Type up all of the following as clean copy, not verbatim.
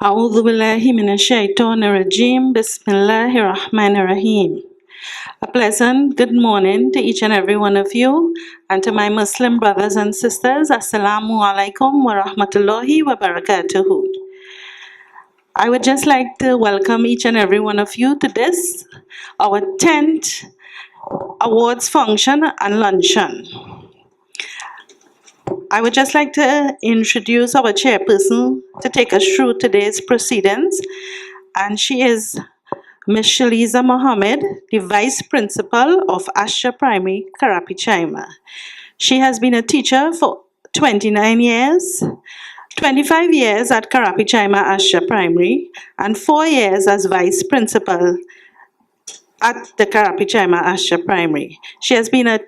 أعوذ بالله من الشيطان الرجيم بسم الله الرحمن الرحيم. A pleasant good morning to each and every one of you, and to my Muslim brothers and sisters, Assalamu alaikum wa rahmatullahi wa barakatuhu. I would just like to welcome each and every one of you to this, our 10th awards function and luncheon. I would just like to introduce our chairperson to take us through today's proceedings, and she is Ms. Shaliza Mohammed, the Vice Principal of Asha Primary, Karapichaima. She has been a teacher for 29 years, 25 years at Karapichaima Asha Primary, and 4 years as Vice Principal at the Karapichaima Asha Primary. She has been a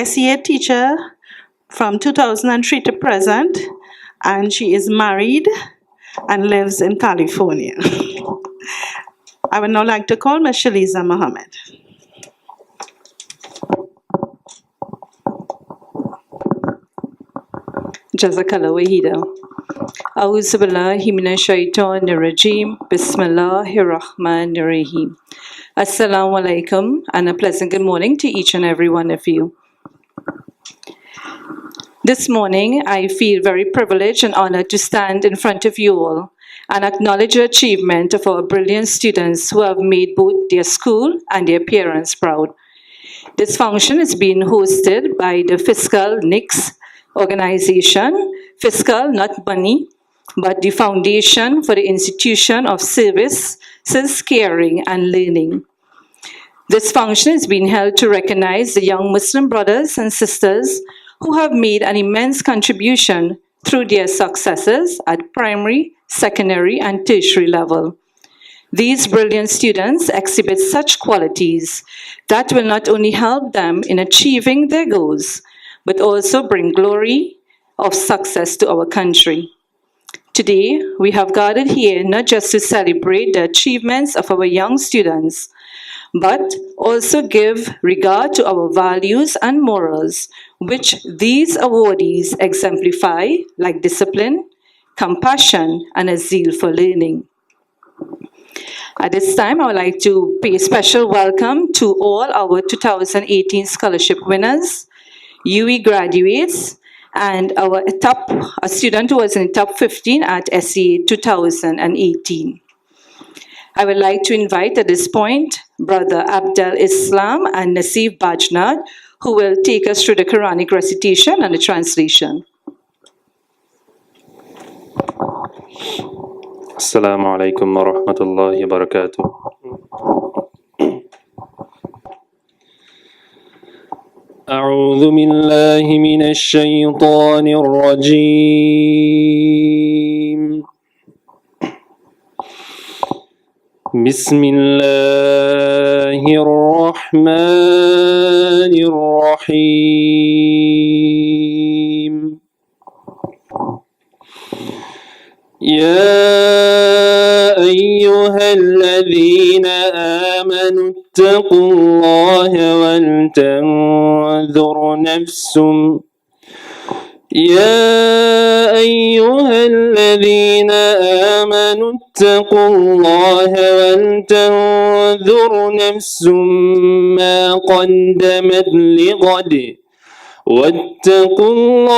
SEA teacher from 2003 to present, and she is married and lives in California. I would now like to call Ms. Shaliza Mohammed. Jazakallah Wahida. A'udhu billahi minash shaitanir rajim. Bismillahir rahmanir rahim. Assalamu alaikum, and a pleasant good morning to each and every one of you. This morning, I feel very privileged and honored to stand in front of you all and acknowledge the achievement of our brilliant students who have made both their school and their parents proud. This function is being hosted by the FISCAL NICS organization, FISCAL not money, but the Foundation for the Institution of Services, Caring and Learning. This function is being held to recognize the young Muslim brothers and sisters who have made an immense contribution through their successes at primary, secondary, and tertiary level. These brilliant students exhibit such qualities that will not only help them in achieving their goals, but also bring glory of success to our country. Today, we have gathered here not just to celebrate the achievements of our young students, but also give regard to our values and morals, which these awardees exemplify, like discipline, compassion, and a zeal for learning. At this time, I would like to pay a special welcome to all our 2018 scholarship winners, UE graduates, and a student who was in the top 15 at SEA 2018. I would like to invite at this point Brother Abdel Islam and Nasif Bajnad, who will take us through the Quranic recitation and the translation. Assalamu alaikum wa rahmatullahi wa barakatuh. أعوذ بالله من الشيطان الرجيم. بسم الله الرحمن الرحيم. يا أيها الذين آمنوا اتقوا الله ولتنظر نفس ما قدمت لغد واتقوا الله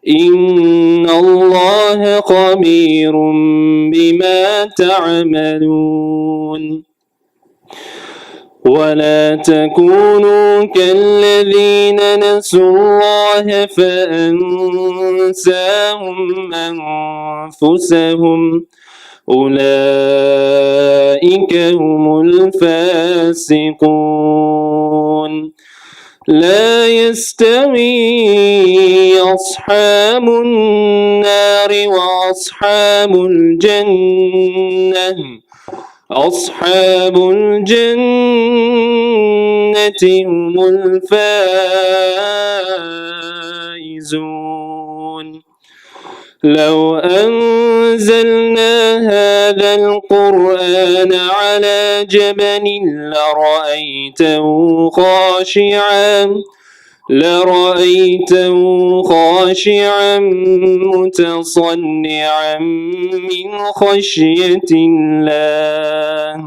إن الله خبير بما تعملون. ولا تكونوا كالذين نسوا الله فأنساهم أنفسهم أولئك هم الفاسقون. لا يستوي أصحاب النار وأصحاب الجنة أصحاب الجنة هم الفائزون. لو أنزلنا هذا القرآن على جبل لرأيته لرأيته خاشعا متصدعا من خشية الله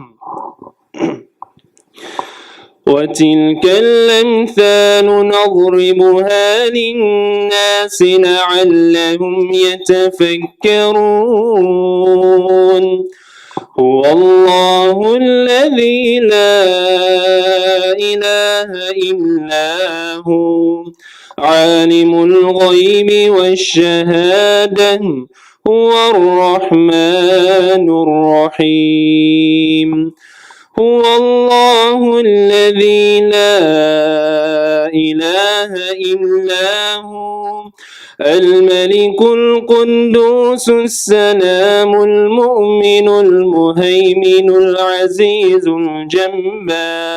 وتلك الأمثال نضربها للناس لعلهم يتفكرون هو الله الذي لا إله إلا هو عالم الغيب والشهادة هو الرحمن الرحيم هو الله الذي لا إله إلا هو الملك القدوس السلام المؤمن المهيمن العزيز الجبار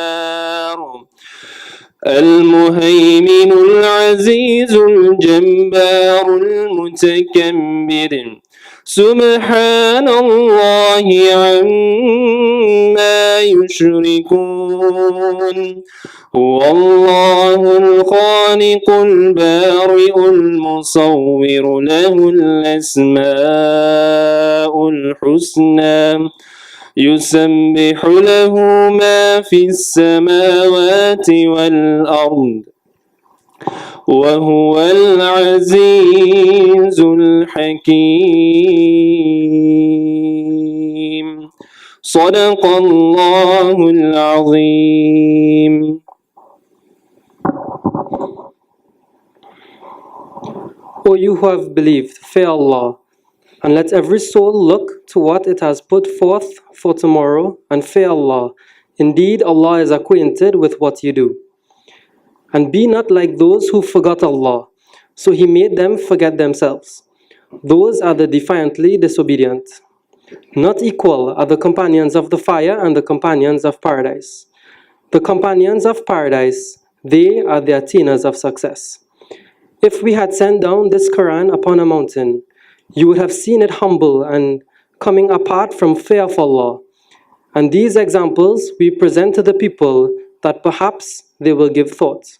المهيمن العزيز الجبار المتكبر سبحان الله عما يشركون هو الله الخالق البارئ المصور له الأسماء الحسنى يسبح له ما في السماوات والأرض وهو العزيز الحكيم صدق الله العظيم. O you who have believed, fear Allah, and let every soul look to what it has put forth for tomorrow, and fear Allah. Indeed, Allah is acquainted with what you do. And be not like those who forgot Allah, so He made them forget themselves. Those are the defiantly disobedient. Not equal are the companions of the fire and the companions of paradise. The companions of paradise, they are the attainers of success. If we had sent down this Quran upon a mountain, you would have seen it humble and coming apart from fear of Allah. And these examples we present to the people that perhaps they will give thought.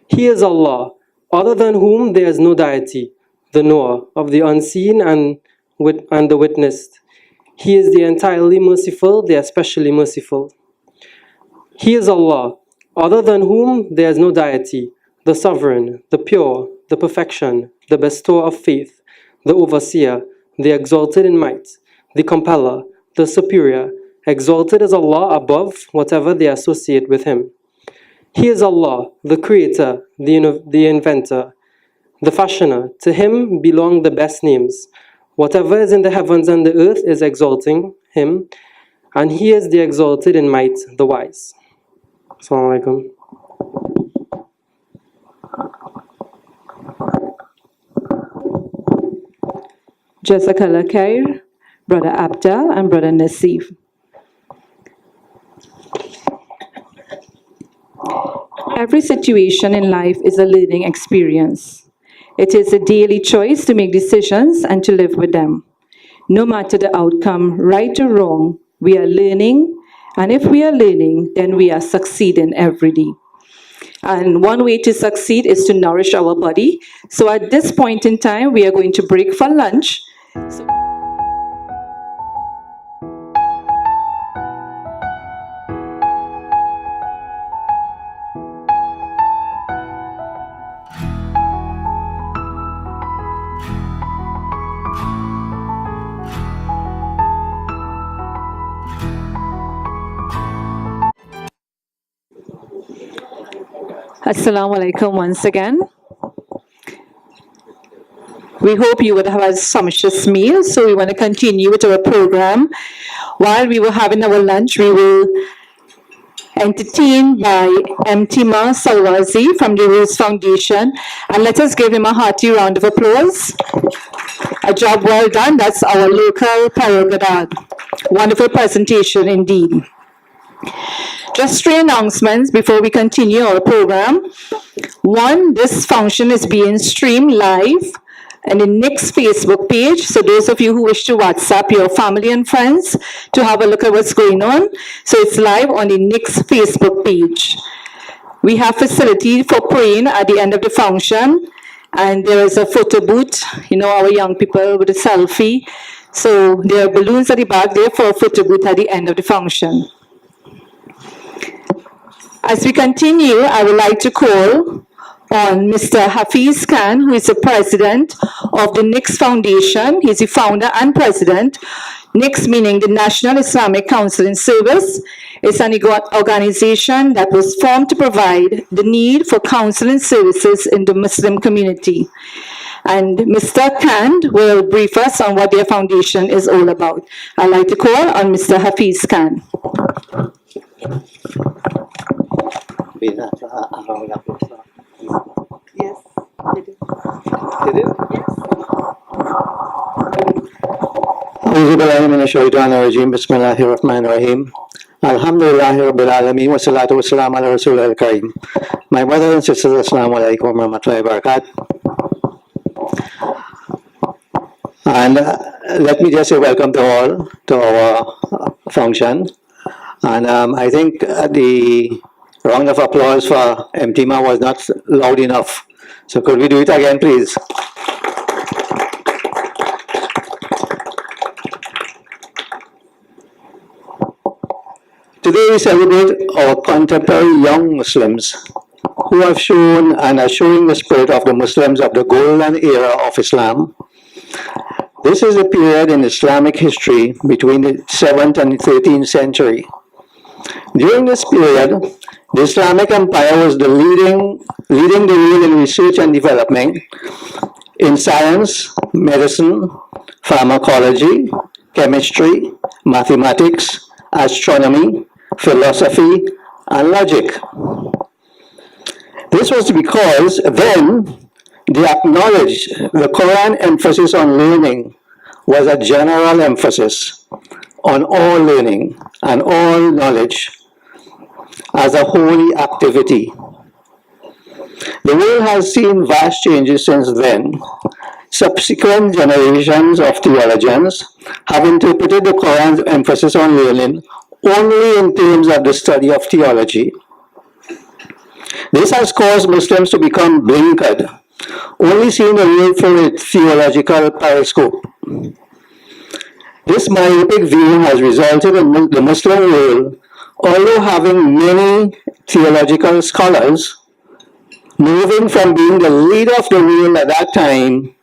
He is Allah, other than whom there is no deity, the knower of the unseen and the witnessed. He is the entirely merciful, the especially merciful. He is Allah, other than whom there is no deity, the sovereign, the pure, the perfection, the bestower of faith, the overseer, the exalted in might, the compeller, the superior. Exalted is Allah above whatever they associate with Him. He is Allah, the creator, the inventor, the fashioner. To Him belong the best names. Whatever is in the heavens and the earth is exalting Him, and He is the exalted in might, the wise. Assalamu alaikum. Jazakallah Khair, Brother Abdal and Brother Nasif. Every situation in life is a learning experience. It is a daily choice to make decisions and to live with them. No matter the outcome, right or wrong, we are learning, and if we are learning, then we are succeeding every day. And one way to succeed is to nourish our body. So at this point in time, we are going to break for lunch. Assalamu alaikum once again. We hope you would have a sumptuous meal, so we want to continue with our program. While we were having our lunch, we were entertained by Mtima Salwazi from the Rose Foundation, and let us give him a hearty round of applause. A job well done. That's our local Paragadad. Wonderful presentation indeed. Just 3 announcements before we continue our program. One, this function is being streamed live on the Nick's Facebook page. So those of you who wish to WhatsApp your family and friends to have a look at what's going on. So it's live on the Nick's Facebook page. We have facility for praying at the end of the function, and there is a photo booth, our young people with a selfie. So there are balloons at the back there for a photo booth at the end of the function. As we continue, I would like to call on Mr. Hafiz Khan, who is the president of the NICS Foundation. He's the founder and president. NICS meaning the National Islamic Counseling Service. It's an organization that was formed to provide the need for counseling services in the Muslim community. And Mr. Khan will brief us on what their foundation is all about. I'd like to call on Mr. Hafiz Khan. Yes, it is. Bismillahirrahmanirrahim. Alhamdulillahi Rabbil Alameen wa salatu wa salam ala Rasul al-Karim. My brothers and sisters, Assalamu alaikum wa rahmatullahi wa barakatuh. And let me just say welcome to all to our function. And I think the round of applause for MTMA was not loud enough. So could we do it again, please? Today we celebrate our contemporary young Muslims who have shown and are showing the spirit of the Muslims of the golden era of Islam. This is a period in Islamic history between the 7th and 13th century. During this period, the Islamic Empire was leading the way in research and development in science, medicine, pharmacology, chemistry, mathematics, astronomy, philosophy, and logic. This was because then they acknowledged the Quran emphasis on learning was a general emphasis on all learning and all knowledge as a holy activity. The world has seen vast changes since then. Subsequent generations of theologians have interpreted the Quran's emphasis on learning only in terms of the study of theology. This has caused Muslims to become blinkered, only seeing the world through a theological periscope. This myopic view has resulted in the Muslim world, although having many theological scholars, moving from being the leader of the world at that time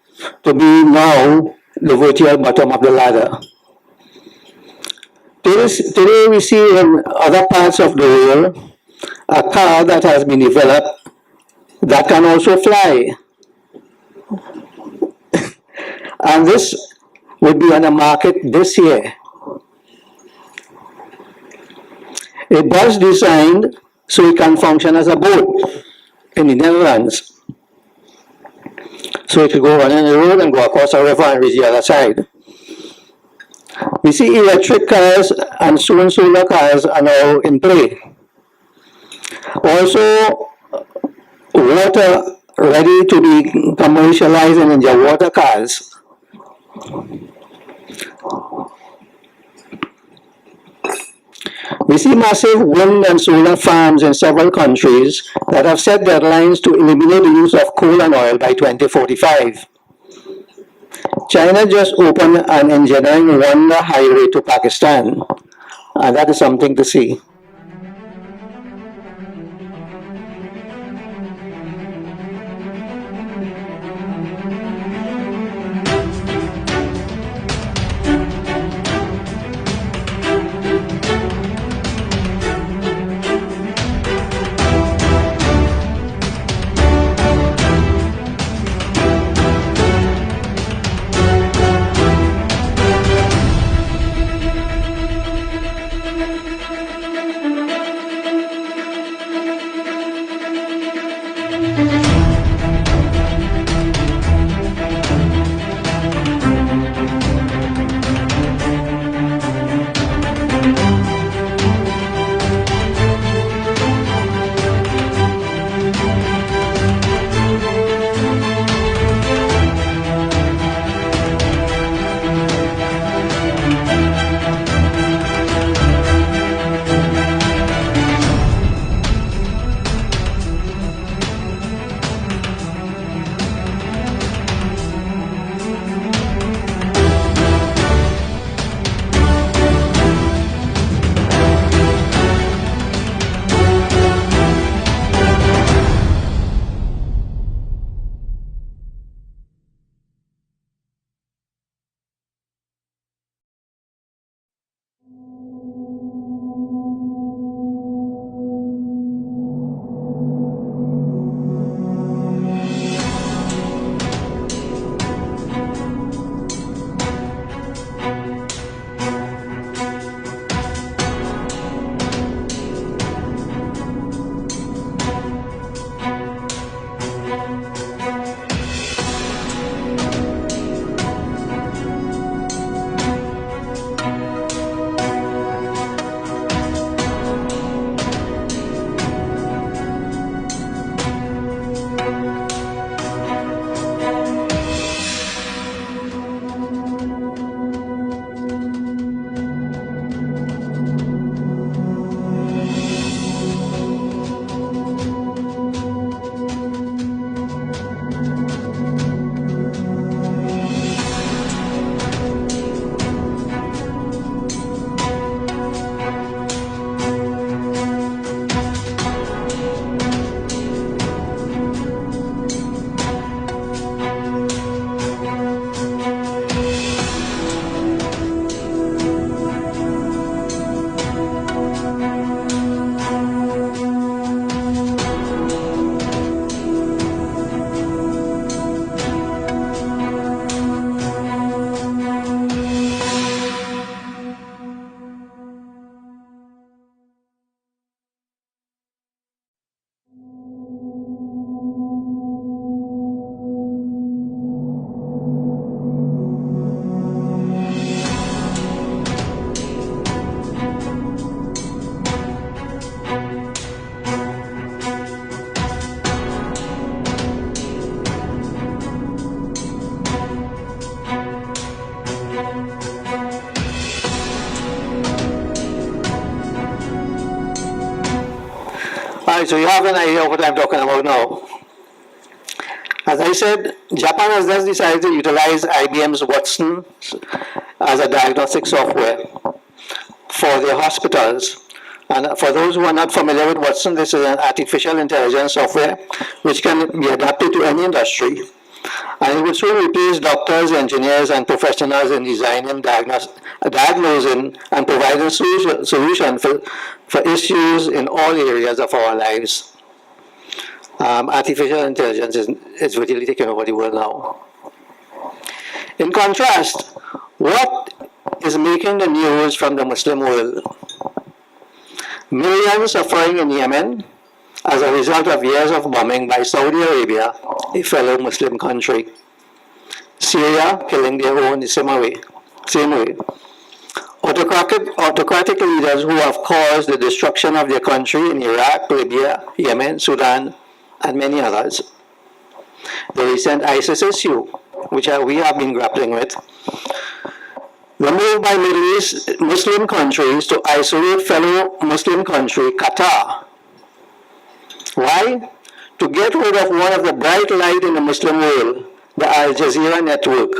to be now the virtual bottom of the ladder. Today we see in other parts of the world a car that has been developed that can also fly. And this will be on the market this year. A bus designed so it can function as a boat in the Netherlands. So it will go running the road and go across a river and reach the other side. We see electric cars and soon solar cars are now in play. Also, water ready to be commercialized in India, water cars. We see massive wind and solar farms in several countries that have set deadlines to eliminate the use of coal and oil by 2045. China just opened an engineering wonder highway to Pakistan, and that is something to see. Alright, so you have an idea of what I'm talking about now. As I said, Japan has thus decided to utilize IBM's Watson as a diagnostic software for their hospitals. And for those who are not familiar with Watson, this is an artificial intelligence software which can be adapted to any industry. And it will soon replace doctors, engineers, and professionals in designing, diagnosing, and providing solutions for issues in all areas of our lives. Artificial intelligence is really taking over the world now. In contrast, what is making the news from the Muslim world? Millions suffering in Yemen as a result of years of bombing by Saudi Arabia, a fellow Muslim country. Syria killing their own the same way. Autocratic leaders who have caused the destruction of their country in Iraq, Libya, Yemen, Sudan, and many others. The recent ISIS issue, which we have been grappling with. The move by Middle East Muslim countries to isolate fellow Muslim country, Qatar. Why? To get rid of one of the bright light in the Muslim world, the Al Jazeera network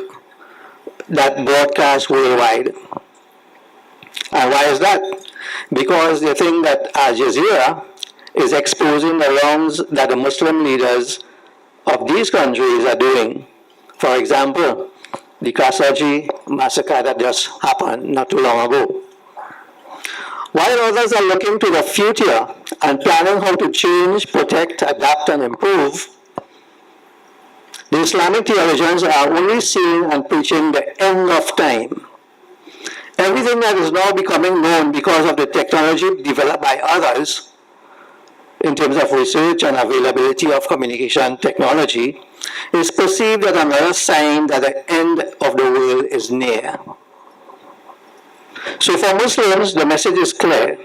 that broadcasts worldwide. And why is that? Because they think that Al Jazeera is exposing the wrongs that the Muslim leaders of these countries are doing. For example, the Khashoggi massacre that just happened not too long ago. While others are looking to the future and planning how to change, protect, adapt, and improve, the Islamic theologians are only seeing and preaching the end of time. Everything that is now becoming known because of the technology developed by others in terms of research and availability of communication technology is perceived as another sign that the end of the world is near. So for Muslims, the message is clear.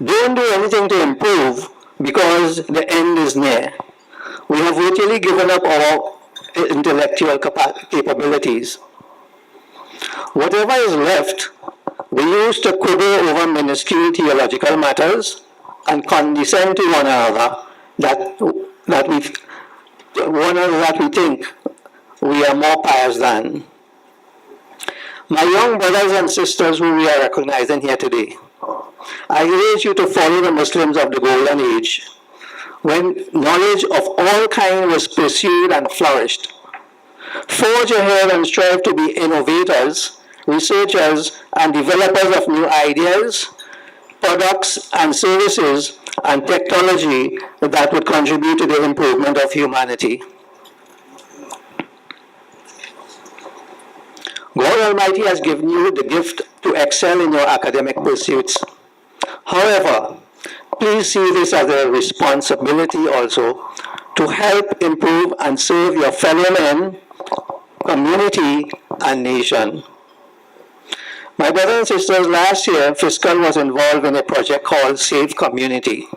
Don't do anything to improve because the end is near. We have virtually given up our intellectual capabilities. Whatever is left, we use to quibble over minuscule theological matters and condescend to one another that we think we are more pious than. My young brothers and sisters who we are recognizing here today, I urge you to follow the Muslims of the Golden Age, when knowledge of all kinds was pursued and flourished. Forge ahead and strive to be innovators, researchers, and developers of new ideas, products and services, and technology that would contribute to the improvement of humanity. God Almighty has given you the gift to excel in your academic pursuits. However, please see this as a responsibility also to help improve and serve your fellow men, community, and nation. My brothers and sisters, last year, FISCAL was involved in a project called Safe Community.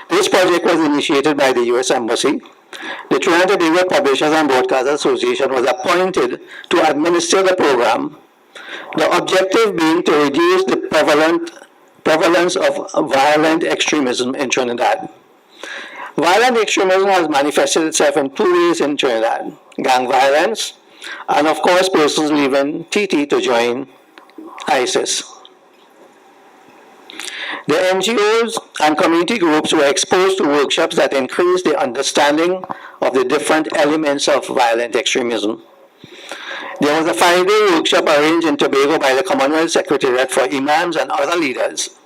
This project was initiated by the U.S. Embassy. The Trinidad Tobago Publishers and Broadcasters Association was appointed to administer the program, the objective being to reduce the prevalence of violent extremism in Trinidad. Violent extremism has manifested itself in two ways in Trinidad: gang violence, and of course persons leaving TT to join ISIS. The NGOs and community groups were exposed to workshops that increased their understanding of the different elements of violent extremism. There was a 5-day workshop arranged in Tobago by the Commonwealth Secretariat for Imams and other leaders.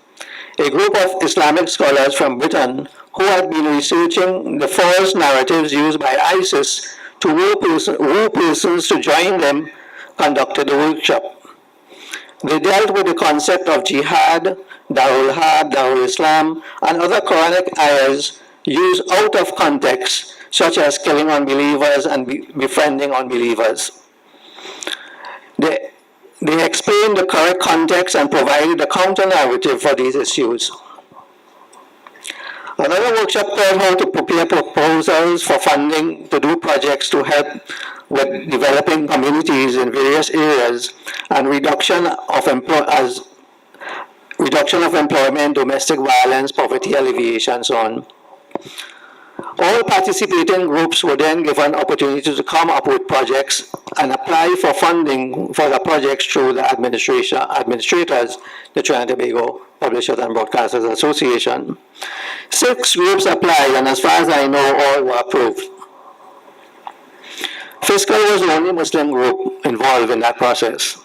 A group of Islamic scholars from Britain who had been researching the false narratives used by ISIS to woo persons to join them conducted the workshop. They dealt with the concept of jihad, Darul Harb, Darul Islam, and other Quranic ayahs used out of context, such as killing unbelievers and befriending unbelievers. They explained the correct context and provided the counter-narrative for these issues. Another workshop called how to prepare proposals for funding to do projects to help with developing communities in various areas and reduction of reduction of employment, domestic violence, poverty alleviation, so on. All participating groups were then given opportunity to come up with projects and apply for funding for the projects through the administrators, the Trinidad Tobago Publishers and Broadcasters Association. 6 groups applied, and as far as I know, all were approved. FISCAL was the only Muslim group involved in that process.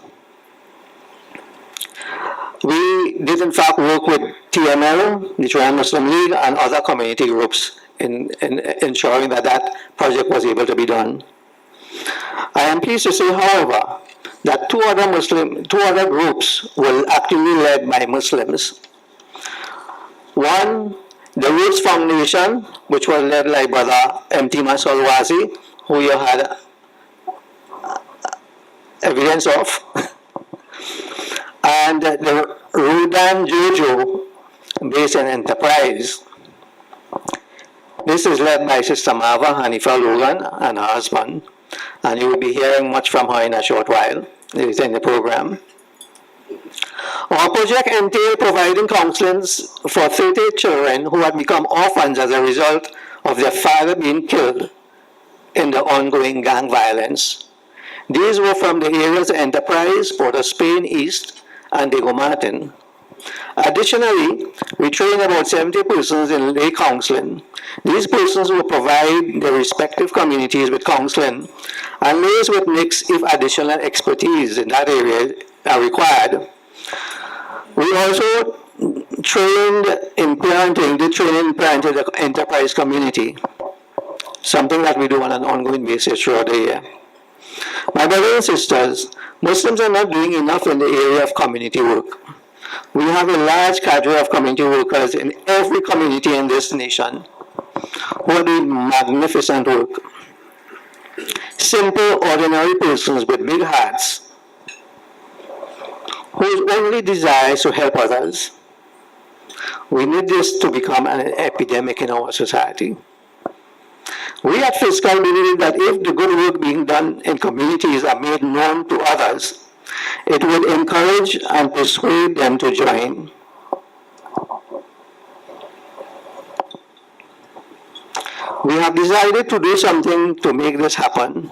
We did in fact work with TML, the Trinidad Muslim League, and other community groups in ensuring that that project was able to be done. I am pleased to say, however, that two other groups were actually led by Muslims. One, the Roots Foundation, which was led by Brother M.T. Masolwazi, who you had evidence of, and the Rudan Jojo, based in Enterprise. This is led by Sister Marva Hanifa Logan and her husband, and you will be hearing much from her in a short while. It is in the program. Our project entailed providing counseling for 30 children who had become orphans as a result of their father being killed in the ongoing gang violence. These were from the areas of Enterprise, Port of Spain East, and Diego Martin. Additionally, we trained about 70 persons in lay counseling. These persons will provide their respective communities with counseling and lays with mix if additional expertise in that area are required. We also trained in parenting, the Enterprise community, something that we do on an ongoing basis throughout the year. My brothers and sisters, Muslims are not doing enough in the area of community work. We have a large cadre of community workers in every community in this nation who are doing magnificent work. Simple, ordinary persons with big hearts whose only desire is to help others. We need this to become an epidemic in our society. We at FISCAL believe that if the good work being done in communities are made known to others, it would encourage and persuade them to join. We have decided to do something to make this happen.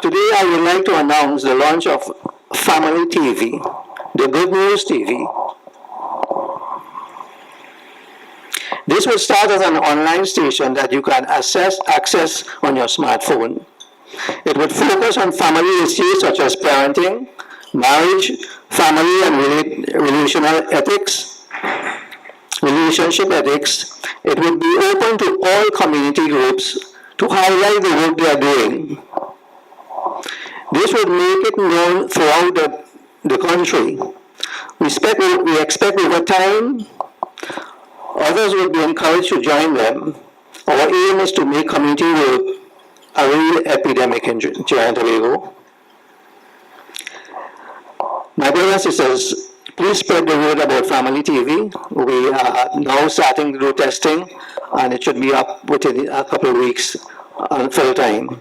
Today I would like to announce the launch of Family TV, the Good News TV. This will start as an online station that you can access on your smartphone. It would focus on family issues such as parenting, marriage, family and relationship ethics. It would be open to all community groups to highlight the work they are doing. This would make it known throughout the country. We expect over time, others will be encouraged to join them. Our aim is to make community work a real epidemic in Trinidad and Tobago. My brothers and sisters, please spread the word about Family TV. We are now starting to do testing, and it should be up within a couple of weeks on full time.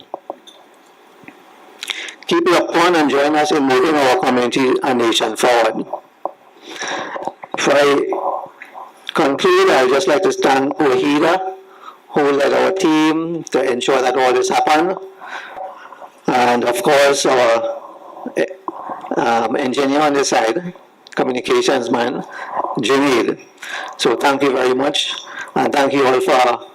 Keep it upon and join us in moving our community and nation forward. Before I conclude, I would just like to thank Wahida, who led our team to ensure that all this happened, and of course our engineer on the side, communications man, Junaid. So thank you very much, and thank you all for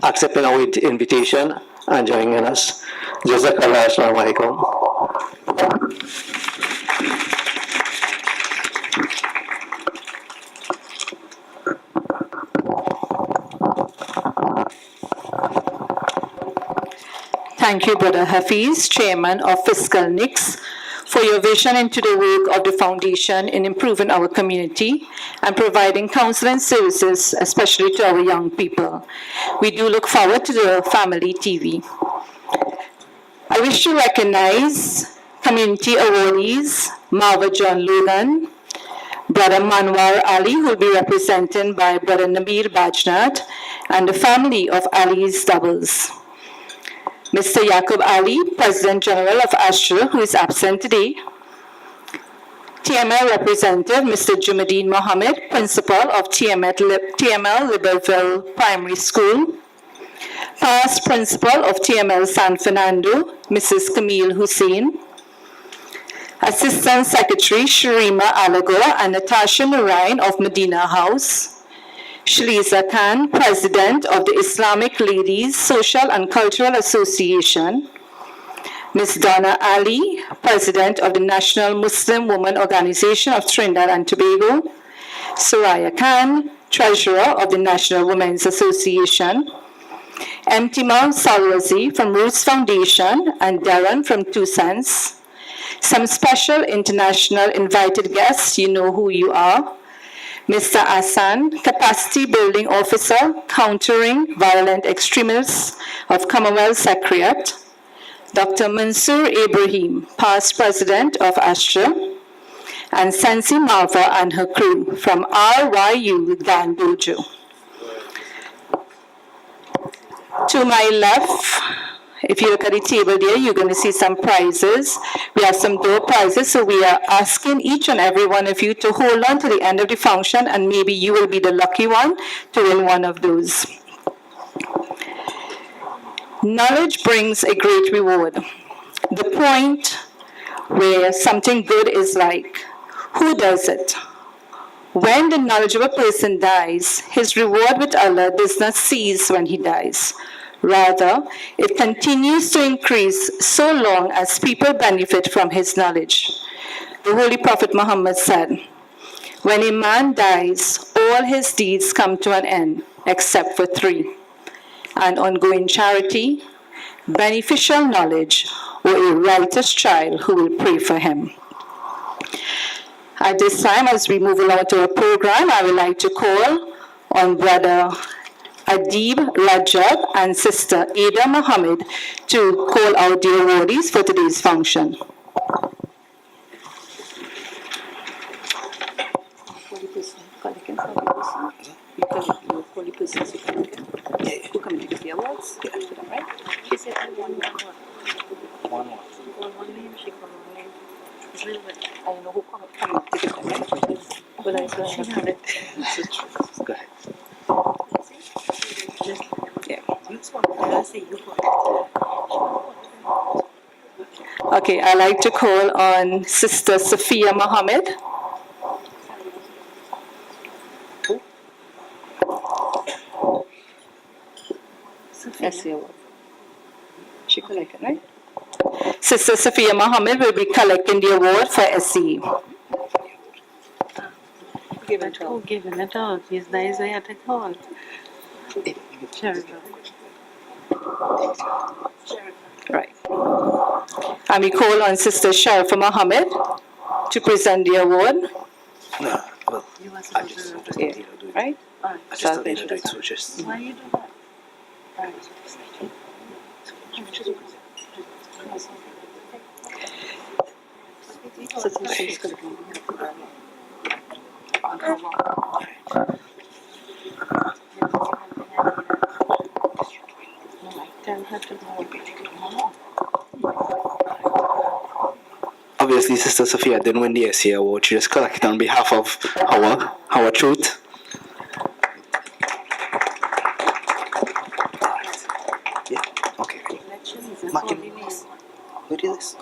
accepting our invitation and joining us. Jazakallah, assalamu alaikum. Thank you, Brother Hafiz, Chairman of FISCAL NICS, for your vision into the work of the Foundation in improving our community and providing counseling services, especially to our young people. We do look forward to the Family TV. I wish to recognize community awardees, Marva John Logan, Brother Manwar Ali, who will be represented by Brother Nabir Bajnat, and the family of Ali's doubles. Mr. Yaqub Ali, President General of ASHRA, who is absent today. TML representative, Mr. Jumadeen Mohammed, principal of TML Liberville Primary School. Past principal of TML San Fernando, Mrs. Camille Hussein. Assistant Secretary Sharima Alagor and Natasha Narain of Medina House. Shaliza Khan, President of the Islamic Ladies Social and Cultural Association. Ms. Donna Ali, President of the National Muslim Women Organization of Trinidad and Tobago. Soraya Khan, Treasurer of the National Women's Association. Emtima Salwazi from Roots Foundation and Darren from Two Cents. Some special international invited guests, you know who you are. Mr. Asan, Capacity Building Officer, Countering Violent Extremists of Commonwealth Secretariat. Dr. Mansoor Ibrahim, past President of ASTRA. And Sensi Malva and her crew from RYU Dan Bojo. To my left, if you look at the table there, you're going to see some prizes. We have some door prizes, so we are asking each and every one of you to hold on to the end of the function, and maybe you will be the lucky one to win one of those. Knowledge brings a great reward. The point where something good is like, who does it? When the knowledge of a person dies, his reward with Allah does not cease when he dies. Rather, it continues to increase so long as people benefit from his knowledge. The Holy Prophet Muhammad said, when a man dies, all his deeds come to an end, except for three: an ongoing charity, beneficial knowledge, or a righteous child who will pray for him. At this time, as we move along to our program, I would like to call on Brother Adib Rajab and Sister Ada Muhammad to call out the awardees for today's function. Okay, I'd like to call on Sister Sophia Mohammed. She collected, right? Sister Sophia Mohammed will be collecting the award for SCE. Who given it out? These days I had to call. Right. And we call on Sister Sharifa Mohammed to present the award. No, well, I just Right? I just thought they should do it, so just... Why you do that? Obviously, Sister Sophia didn't win the SCA award. She just collected on behalf of our truth. Yeah, okay. Mark him. What is this?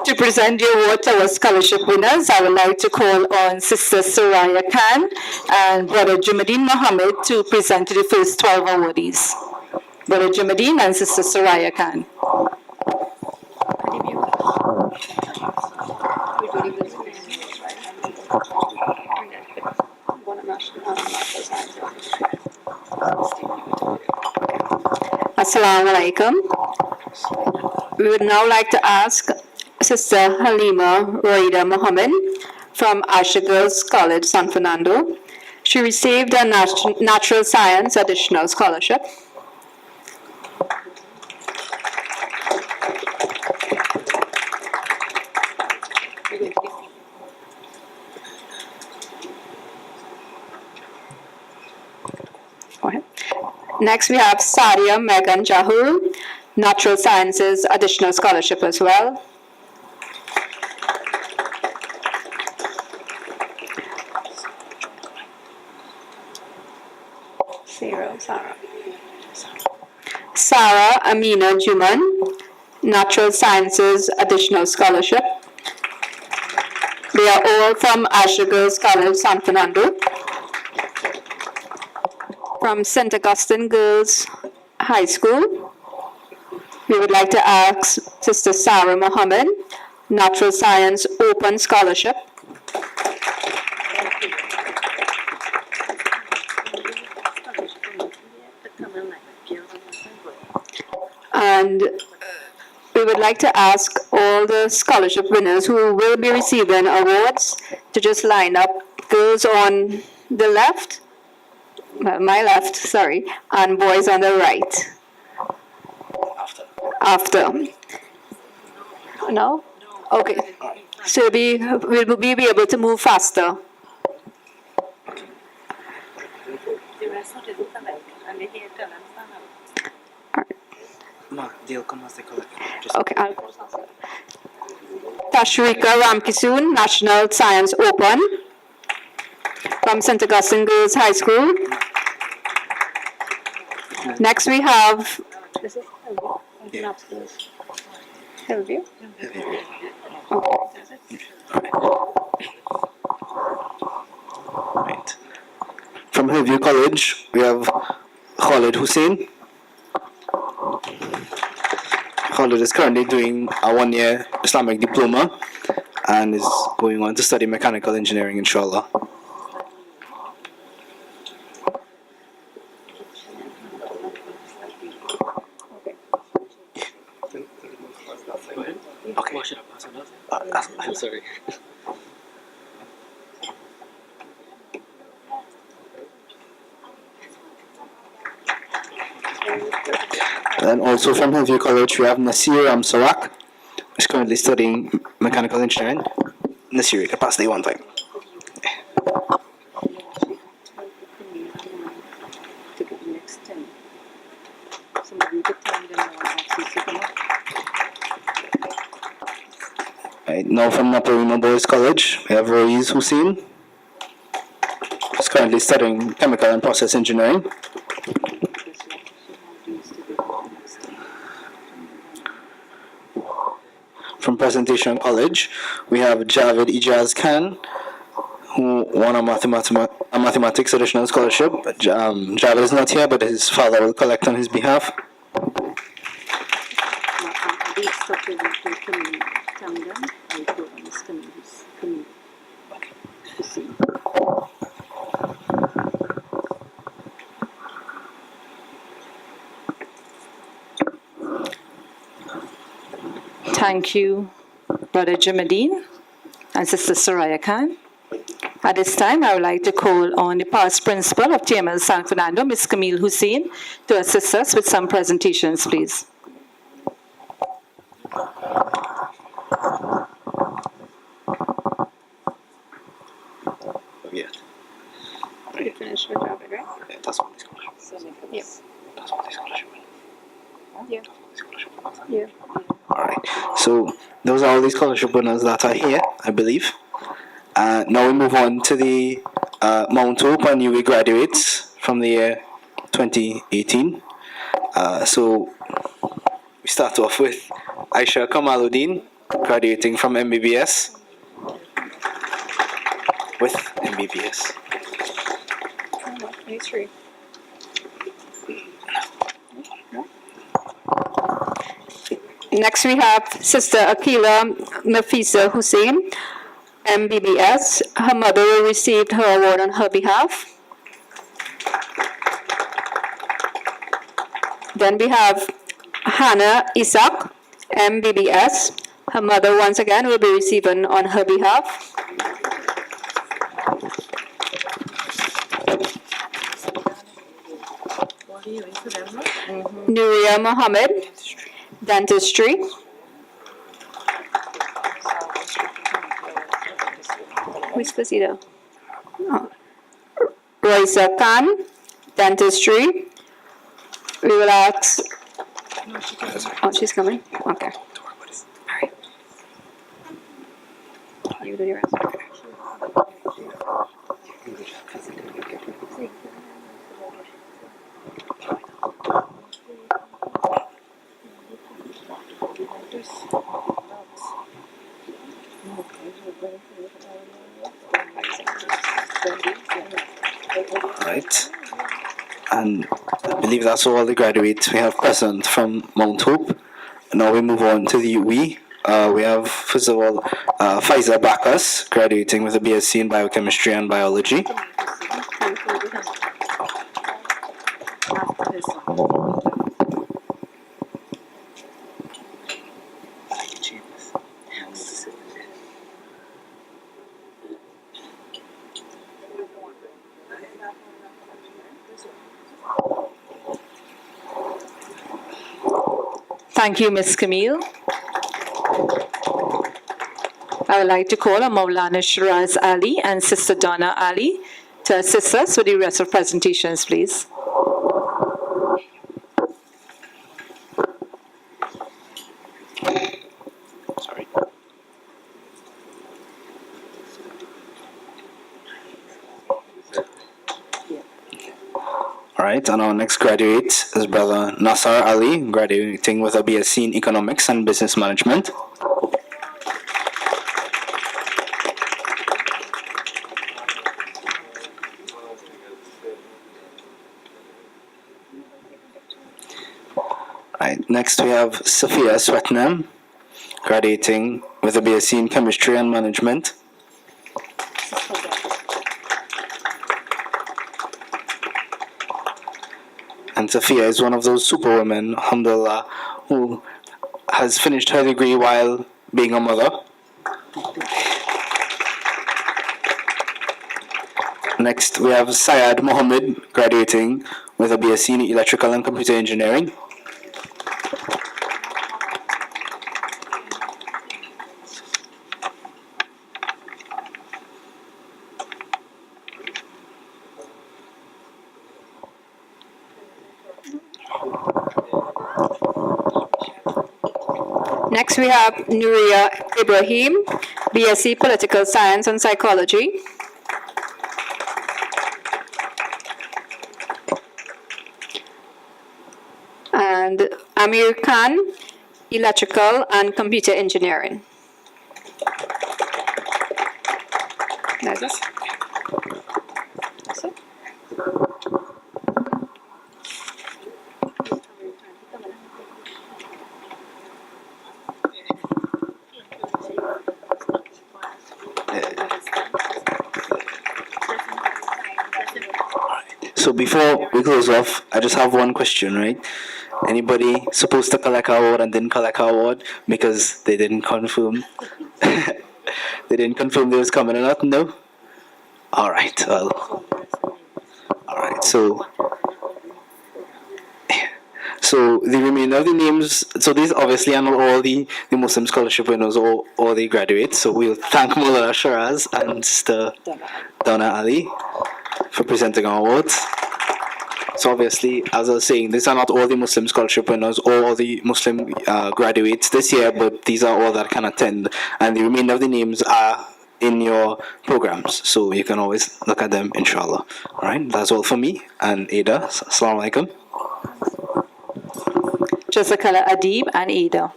To present the award to our scholarship winners, I would like to call on Sister Soraya Khan and Brother Jumadeen Mohammed to present to the first 12 awardees. Brother Jumadeen and Sister Soraya Khan. Assalamu alaikum. We would now like to ask Sister Halima Roida Mohammed from Asha Girls College, San Fernando. She received a Natural Science Additional Scholarship. Next, we have Sadia Megan Jahul, Natural Sciences Additional Scholarship as well. Sarah Amina Juman, Natural Sciences Additional Scholarship. They are all from Asher Girls College, San Fernando. From St. Augustine Girls High School, we would like to ask Sister Sarah Mohammed, Natural Science Open Scholarship. And we would like to ask all the scholarship winners who will be receiving awards to just line up. Girls on the left, my left, sorry, and boys on the right. After. No? Okay. So we'll be able to move faster. Okay. Tashrika Ramkisoon, National Science Open from St. Augustine Girls High School. Next we have Hillview. Right. From Hillview College, we have Khalid Hussein. Khalid is currently doing a one-year Islamic diploma and is going on to study mechanical engineering, inshallah. Okay. Sorry. And also from Hillview College, we have Nasir Amsawak, who's currently studying mechanical engineering. Nasir, you can pass the one time. Right, now from Naparino Boys College, we have Ruiz Hussein, who's currently studying chemical and process engineering. From Presentation College, we have Javed Ijaz Khan, who won a mathematics additional scholarship. Javed is not here, but his father will collect on his behalf. Thank you, Brother Jamadeen and Sister Soraya Khan. At this time, I would like to call on the past principal of TML San Fernando, Ms. Camille Hussein, to assist us with some presentations, please. Yeah. You finished your job, right? Yeah, that's what this scholarship. Yep. That's what this scholarship. Yeah. Yeah. Alright, so those are all the scholarship winners that are here, I believe. Now we move on to the Mount Hope and UWI graduates from the year 2018. So we start off with Aisha Kamaluddin, graduating from MBBS. With MBBS. Next we have Sister Akila Nafisa Hussein, MBBS. Her mother received her award on her behalf. Then we have Hannah Isaac, MBBS. Her mother once again will be receiving on her behalf. Nuria Mohammed, Dentistry. Oh. Roisa Khan, Dentistry. we will ask. Oh, she's coming? Okay. All right. You do the rest. Right. And I believe that's all the graduates we have present from Mount Hope. Now we move on to the UE. We have, first of all, Pfizer Bacchus, graduating with a BSc in Biochemistry and Biology. Thank you, Ms. Camille. I would like to call on Maulana Shiraz Ali and Sister Donna Ali to assist us with the rest of presentations, please. Sorry. All right, and our next graduate is Brother Nasar Ali, graduating with a BSc in Economics and Business Management. Right, next we have Sophia Swetnam, graduating with a BSc in Chemistry and Management. And Sophia is one of those superwomen, alhamdulillah, who has finished her degree while being a mother. Next, we have Syed Mohammed, graduating with a BSc in Electrical and Computer Engineering. Next, we have Nuria Ibrahim, BSc Political Science and Psychology. And Amir Khan, Electrical and Computer Engineering. That's it. That's it. So before we close off, I just have one question, right? Anybody supposed to collect our award and didn't collect our award because they didn't confirm? They didn't confirm they was coming or not? No? Alright, well. Alright, so the remainder of the names, so these obviously are not all the Muslim scholarship winners or the graduates. So we'll thank Maulana Shiraz and Sister Donna Ali for presenting our awards. So obviously, as I was saying, these are not all the Muslim scholarship winners or all the Muslim graduates this year, but these are all that can attend. And the remainder of the names are in your programs, so you can always look at them, inshallah. Alright, that's all for me. And Ada, assalamu alaikum. Jazakallah Adib and Ada.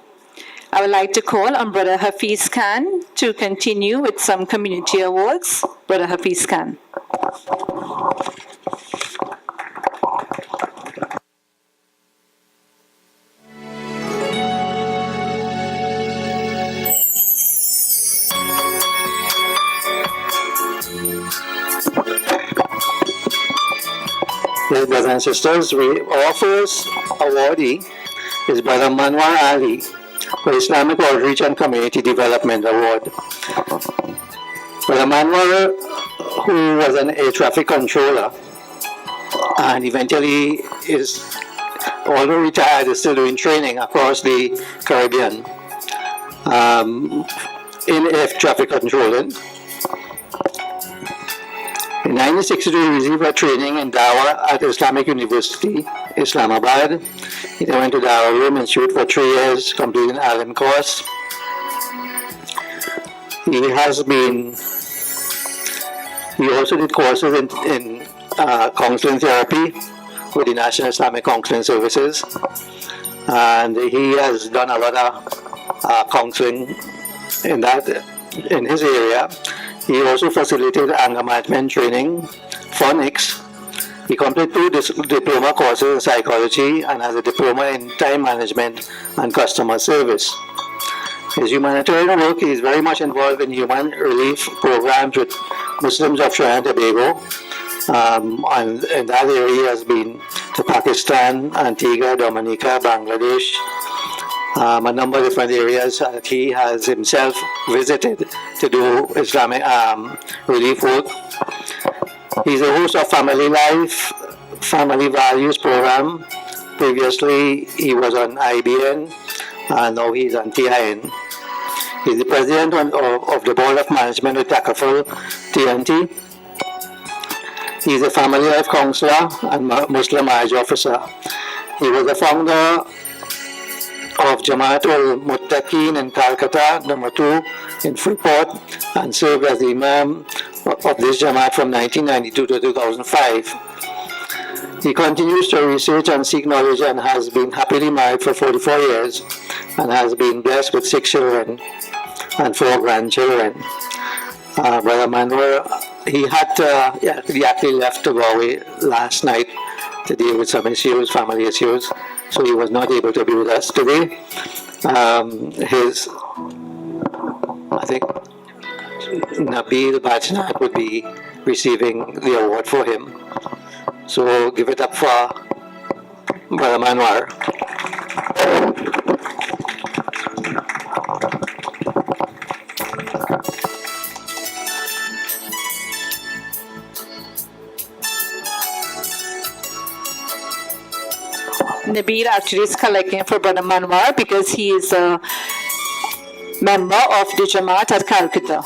I would like to call on Brother Hafiz Khan to continue with some community awards. Brother Hafiz Khan. Yes, brothers and sisters, our first awardee is Brother Manwar Ali for Islamic Outreach and Community Development Award. Brother Manwar, who was an air traffic controller and eventually is, although retired, is still doing training across the Caribbean in air traffic controlling. In In 1962, he received her training in Dawah at Islamic University, Islamabad. He then went to Darul Institute for 3 years, completing an alim course. He also did courses in counseling therapy with the National Islamic Counseling Services. And he has done a lot of counseling in his area. He also facilitated anger management training, phonics. He completed 2 diploma courses in psychology and has a diploma in time management and customer service. His humanitarian work is very much involved in human relief programs with Muslims of Trinidad Tobago. And in that area he has been to Pakistan, Antigua, Dominica, Bangladesh, a number of different areas that he has himself visited to do Islamic relief work. He's a host of Family Life, Family Values program. Previously he was on IBN and now he's on TIN. He's the president of the Board of Management with Takaful TNT. He's a family life counselor and Muslim marriage officer. He was the founder of Jamaat ul-Muttaqeen in Calcutta, number 2 in Freeport, and served as the Imam of this Jamaat from 1992 to 2005. He continues to research and seek knowledge and has been happily married for 44 years and has been blessed with 6 children and 4 grandchildren. Brother Manuel, he actually left to Galway last night to deal with some issues, family issues, so he was not able to be with us today. I think Nabil Bajnat would be receiving the award for him. So give it up for Brother Manwar. Nabil actually is collecting for Brother Manwar because he is a member of the Jamaat at Calcutta.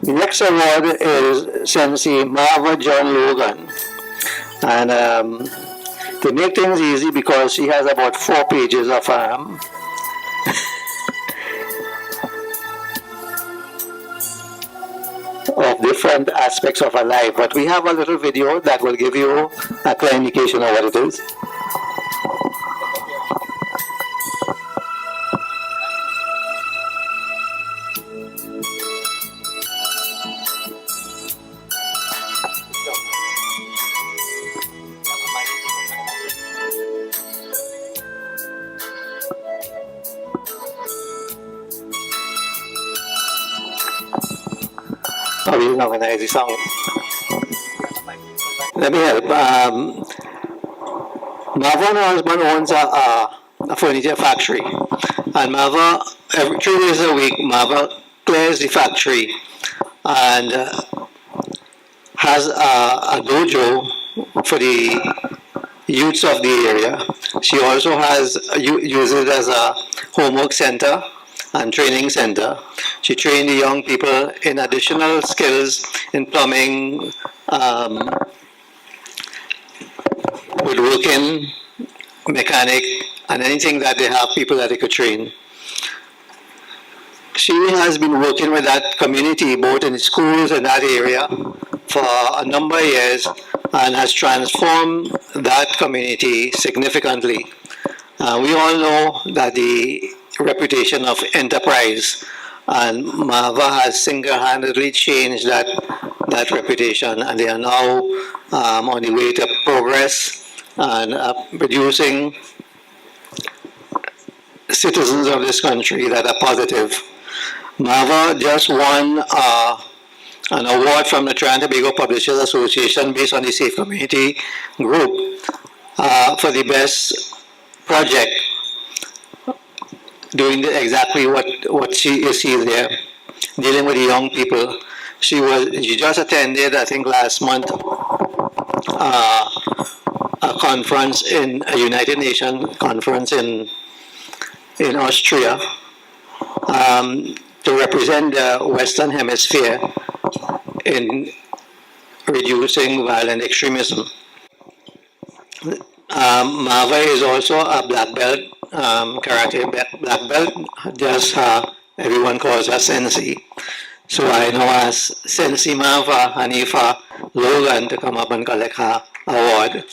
The next award is Sensei Marva John Logan. And to make things easy, because she has about 4 pages of different aspects of her life, but we have a little video that will give you a clear indication of what it is. Oh, we're not going to edit the song. Let me help. Marva and her husband owns a furniture factory. And Marva, every 3 days a week, Marva clears the factory and has a dojo for the youths of the area. She also uses it as a homework center and training center. She trained the young people in additional skills in plumbing, woodworking, mechanic, and anything that they have people that they could train. She has been working with that community, both in schools in that area, for a number of years, and has transformed that community significantly. We all know that the reputation of enterprise, and Marva has single-handedly changed that reputation, and they are now on the way to progress and producing citizens of this country that are positive. Marva just won an award from the Trinidad Tobago Publishers Association based on the Safe Community Group for the best project, doing exactly what she sees there, dealing with the young people. She just attended, I think last month, a conference a United Nations conference in Austria, to represent the Western Hemisphere in reducing violent extremism. Marva is also a black belt, karate black belt, just everyone calls her Sensei. So I now ask Sensei Marva Hanifa Logan to come up and collect her award.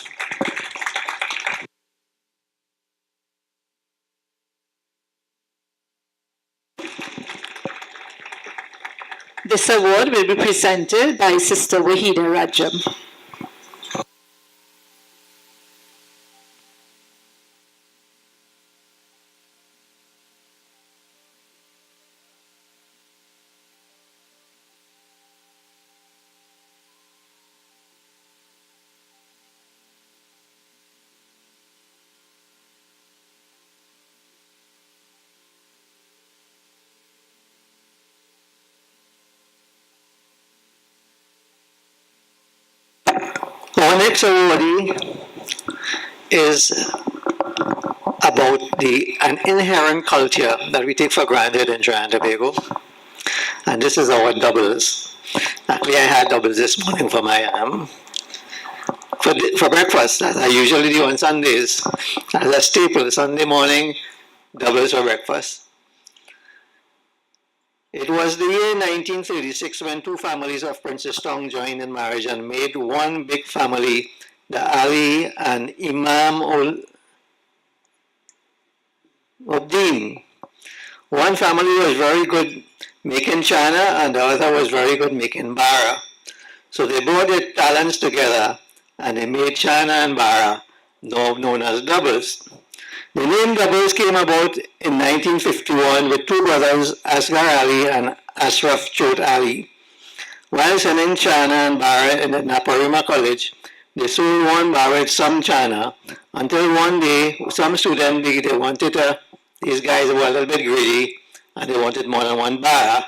This award will be presented by Sister Wahida Rajab. Our next awardee is about an inherent culture that we take for granted in Trinidad and Tobago, and this is our doubles. Actually, I had doubles this morning for my for breakfast, as I usually do on Sundays, as a staple. Sunday morning, doubles for breakfast. It was the year 1936 when two families of Princestown joined in marriage and made one big family, the Ali and Imam Uddin. One family was very good making china and the other was very good making bara. So they brought their talents together and they made china and bara, now known as doubles. The name doubles came about in 1951 with two brothers, Asghar Ali and Ashraf Chot Ali. While selling china and bara in the Naparima College, they sold one bara with some china until one day some student, they wanted these guys were a little bit greedy and they wanted more than one bara.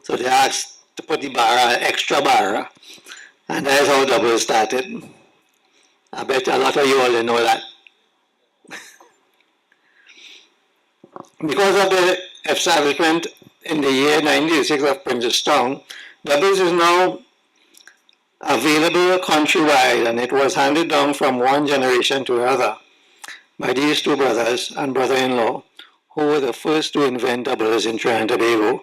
So they asked to put the bara, extra bara. And that's how doubles started. I bet a lot of you all know that. Because of the establishment in the year 1986 of Princestown, doubles is now available countrywide, and it was handed down from one generation to another by these two brothers and brother-in-law, who were the first to invent doubles in Trinidad and Tobago.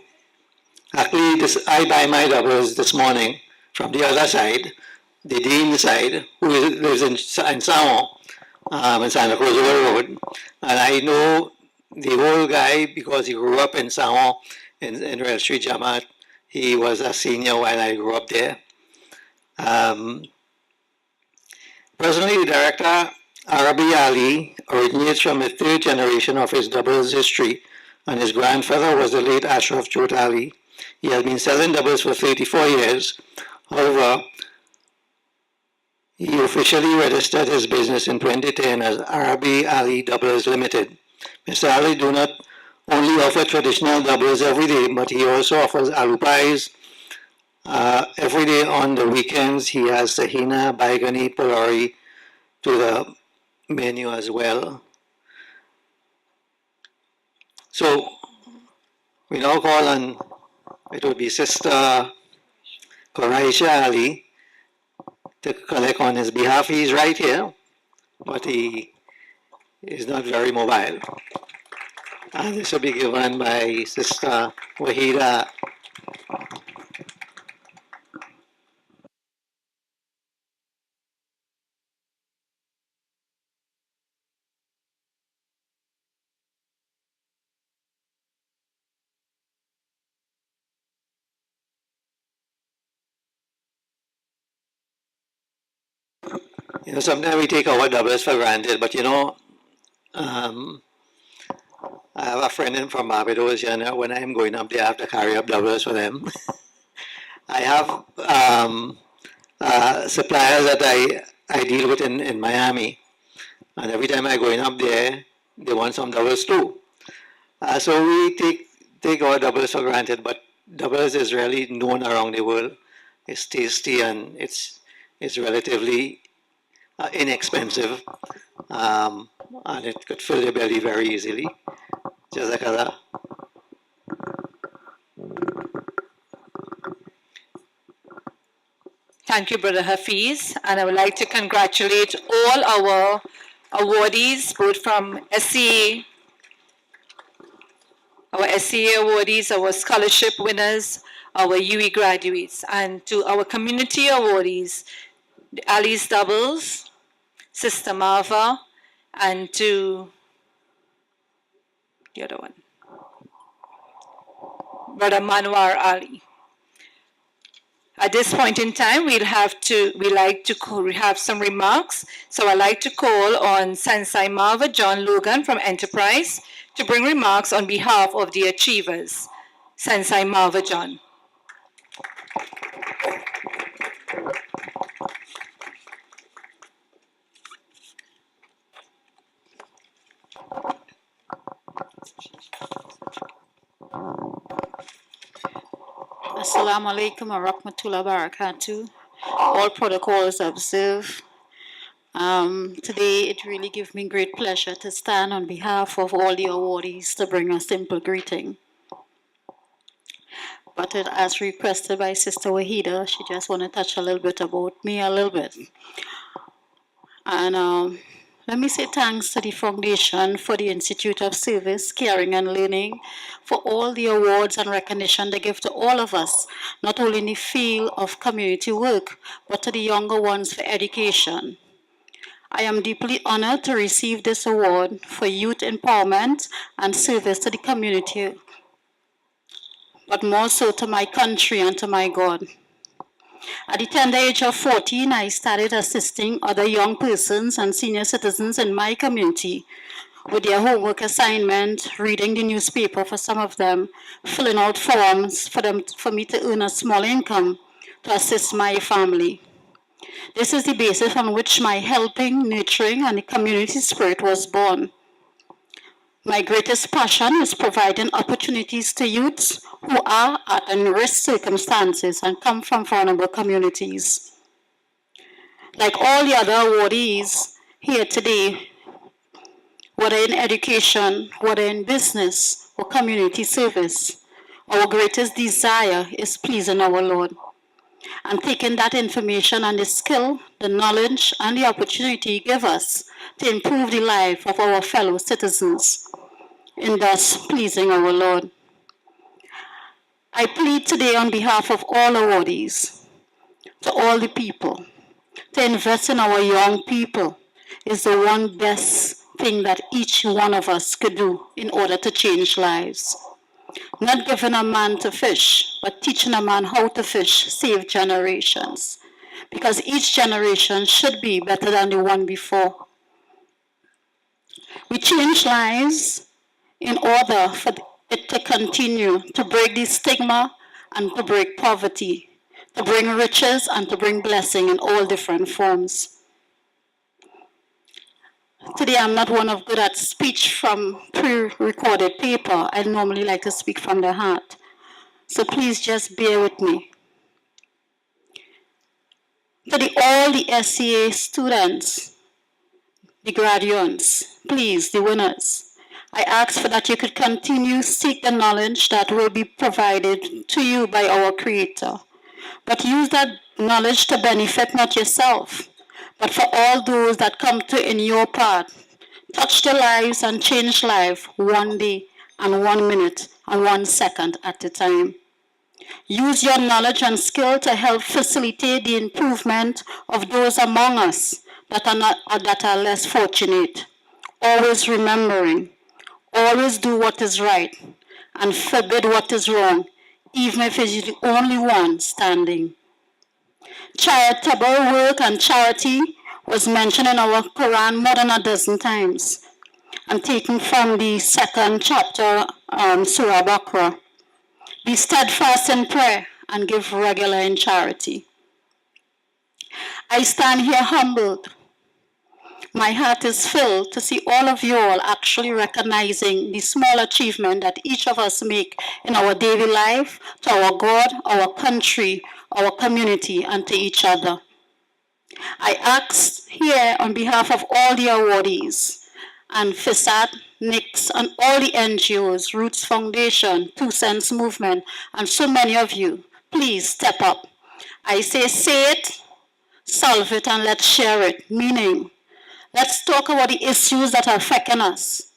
Actually, I buy my doubles this morning from the other side, the Dean side, who lives in Sao, in Santa Cruz Road, and I know the old guy because he grew up in Sao, in Real Street Jamaat. He was a senior while I grew up there. Presently, the director, Arabi Ali, originates from the third generation of his doubles history, and his grandfather was the late Ashraf Chot Ali. He has been selling doubles for 34 years. However, he officially registered his business in 2010 as Arabi Ali Doubles Limited. Mr. Ali do not only offer traditional doubles every day, but he also offers aloo pies. Every day on the weekends, he has tahina, baigani, pulori to the menu as well. So, we now call on, it would be Sister Koraisha Ali to collect on his behalf. He's right here, but he is not very mobile. And this will be given by Sister Wahida. You know, sometimes we take our doubles for granted, but you know, I have a friend from Barbados, and when I'm going up there, I have to carry up doubles for them. I have suppliers that I deal with in Miami, and every time I going up there, they want some doubles too. So we take our doubles for granted, but doubles is really known around the world. It's tasty and it's relatively inexpensive, and it could fill your belly very easily. Jazakallah. Thank you, Brother Hafiz. And I would like to congratulate all our awardees, both from SCA, our SCA awardees, our scholarship winners, our UE graduates, and to our community awardees, the Alice Doubles, Sister Marva, and to the other one, Brother Manwar Ali. At this point in time, we have some remarks. So I'd like to call on Sensei Marva John Logan from Enterprise to bring remarks on behalf of the achievers. Sensei Marva John. Assalamu alaikum wa rahmatullahi wa barakatuh. All protocols observed. Today it really gives me great pleasure to stand on behalf of all the awardees to bring a simple greeting. But as requested by Sister Wahida, she just want to touch a little bit about me a little bit. And let me say thanks to the Foundation for the Institute of Service, Caring and Learning for all the awards and recognition they give to all of us, not only in the field of community work, but to the younger ones for education. I am deeply honored to receive this award for youth empowerment and service to the community, but more so to my country and to my God. At the tender age of 14, I started assisting other young persons and senior citizens in my community with their homework assignment, reading the newspaper for some of them, filling out forms for me to earn a small income to assist my family. This is the basis on which my helping, nurturing, and the community spirit was born. My greatest passion is providing opportunities to youths who are at risk circumstances and come from vulnerable communities. Like all the other awardees here today, whether in education, whether in business or community service, our greatest desire is pleasing our Lord. And taking that information and the skill, the knowledge, and the opportunity give us to improve the life of our fellow citizens, in thus pleasing our Lord. I plead today on behalf of all awardees, to all the people, to invest in our young people is the one best thing that each one of us could do in order to change lives. Not giving a man to fish, but teaching a man how to fish save generations, because each generation should be better than the one before. We change lives in order for it to continue to break the stigma and to break poverty, to bring riches and to bring blessing in all different forms. Today I'm not one of good at speech from pre-recorded paper. I normally like to speak from the heart. So please just bear with me. To all the SCA students, the graduates, please, the winners, I ask for that you could continue to seek the knowledge that will be provided to you by our Creator. But use that knowledge to benefit not yourself, but for all those that come to in your path. Touch their lives and change life one day and 1 minute and 1 second at a time. Use your knowledge and skill to help facilitate the improvement of those among us that are less fortunate. Always remembering, always do what is right and forbid what is wrong, even if it's the only one standing. Charitable work and charity was mentioned in our Quran more than a dozen times. I'm taken from the 2nd chapter, Surah Baqarah. Be steadfast in prayer and give regular in charity. I stand here humbled. My heart is filled to see all of you all actually recognizing the small achievement that each of us make in our daily life to our God, our country, our community, and to each other. I ask here on behalf of all the awardees and FISAT, NICS, and all the NGOs, Roots Foundation, Two Cents Movement, and so many of you, please step up. I say it, solve it, and let's share it, meaning let's talk about the issues that are affecting us.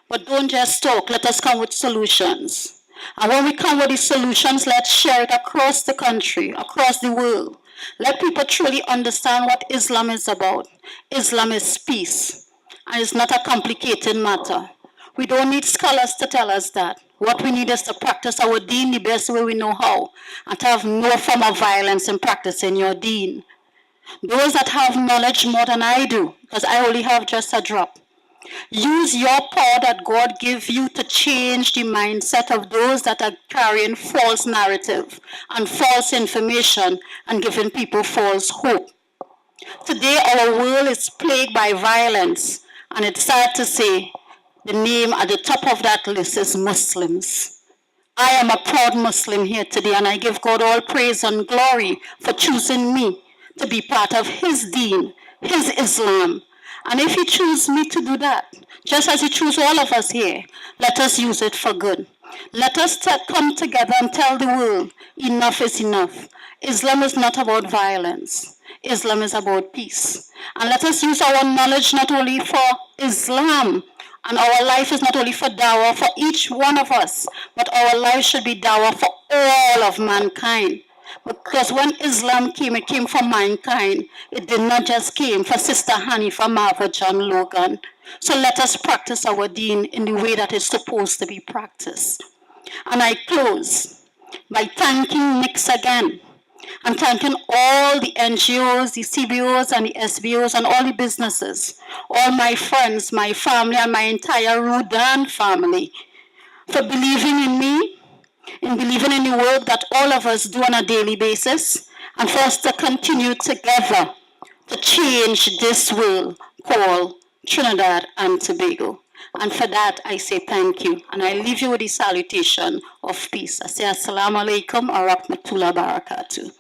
But don't just talk, let us come with solutions. And when we come with these solutions, let's share it across the country, across the world. Let people truly understand what Islam is about. Islam is peace, and it's not a complicated matter. We don't need scholars to tell us that. What we need is to practice our deen the best way we know how, and to have no form of violence in practicing your deen. Those that have knowledge more than I do, because I only have just a drop, use your power that God gave you to change the mindset of those that are carrying false narrative and false information and giving people false hope. Today, our world is plagued by violence, and it's sad to say the name at the top of that list is Muslims. I am a proud Muslim here today, and I give God all praise and glory for choosing me to be part of His deen, His Islam. And if He chooses me to do that, just as He chose all of us here, let us use it for good. Let us come together and tell the world, enough is enough. Islam is not about violence. Islam is about peace. And let us use our knowledge not only for Islam, and our life is not only for dawah for each one of us, but our life should be dawah for all of mankind. Because when Islam came, it came for mankind. It did not just came for Sister Hanifa, Marva, John, Logan. So let us practice our deen in the way that is supposed to be practiced. And I close by thanking Nix again, and thanking all the NGOs, the CBOs, and the SBOs, and all the businesses, all my friends, my family, and my entire Rudan family for believing in me, in believing in the work that all of us do on a daily basis, and for us to continue together to change this world called Trinidad and Tobago. And for that, I say thank you. And I leave you with the salutation of peace. I say assalamu alaikum wa rahmatullahi wa barakatuh.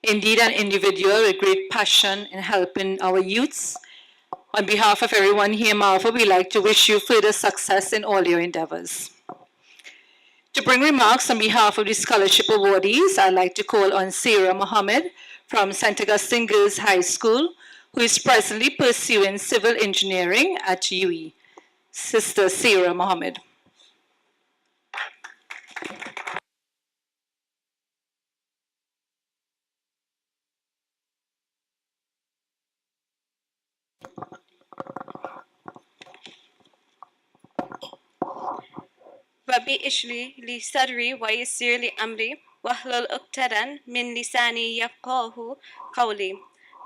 Indeed, an individual with great passion in helping our youths. On behalf of everyone here, Marva, we'd like to wish you further success in all your endeavors. To bring remarks on behalf of the scholarship awardees, I'd like to call on Sarah Mohammed from St. Augustine Girls High School, who is presently pursuing civil engineering at UE. Sister Sarah Mohammed. ربي اشرح لي صدري ويسر لي أمري واحلل عقدة من لساني يفقهوا قولي.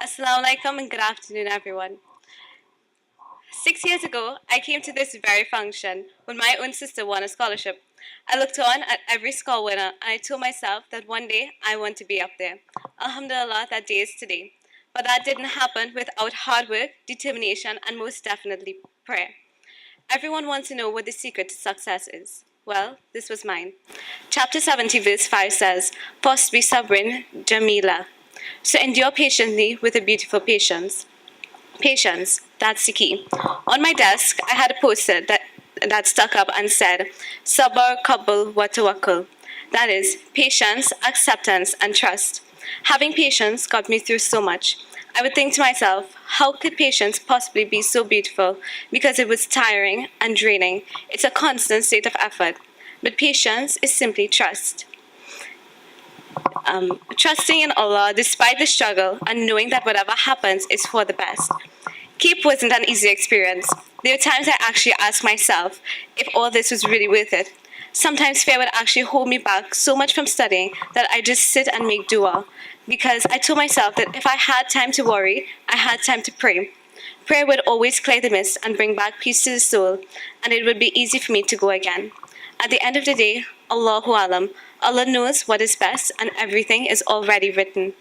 Assalamu alaikum and good afternoon, everyone. 6 years ago, I came to this very function when my own sister won a scholarship. I looked on at every score winner and I told myself that one day I want to be up there. Alhamdulillah, that day is today. But that didn't happen without hard work, determination, and most definitely prayer. Everyone wants to know what the secret to success is. Well, this was mine. Chapter 70, verse 5 says, First be sabrin, Jamila. So endure patiently with a beautiful patience. Patience, that's the key. On my desk, I had a poster that stuck up and said, Sabr, Qabul, wa Tawakkul. That is, patience, acceptance, and trust. Having patience got me through so much. I would think to myself, how could patience possibly be so beautiful? Because it was tiring and draining. It's a constant state of effort. But patience is simply trust. Trusting in Allah despite the struggle and knowing that whatever happens is for the best. Keep wasn't an easy experience. There were times I actually asked myself if all this was really worth it. Sometimes fear would actually hold me back so much from studying that I just sit and make dua. Because I told myself that if I had time to worry, I had time to pray. Prayer would always clear the mist and bring back peace to the soul, and it would be easy for me to go again. At the end of the day, Allahu Alam, Allah knows what is best and everything is already written.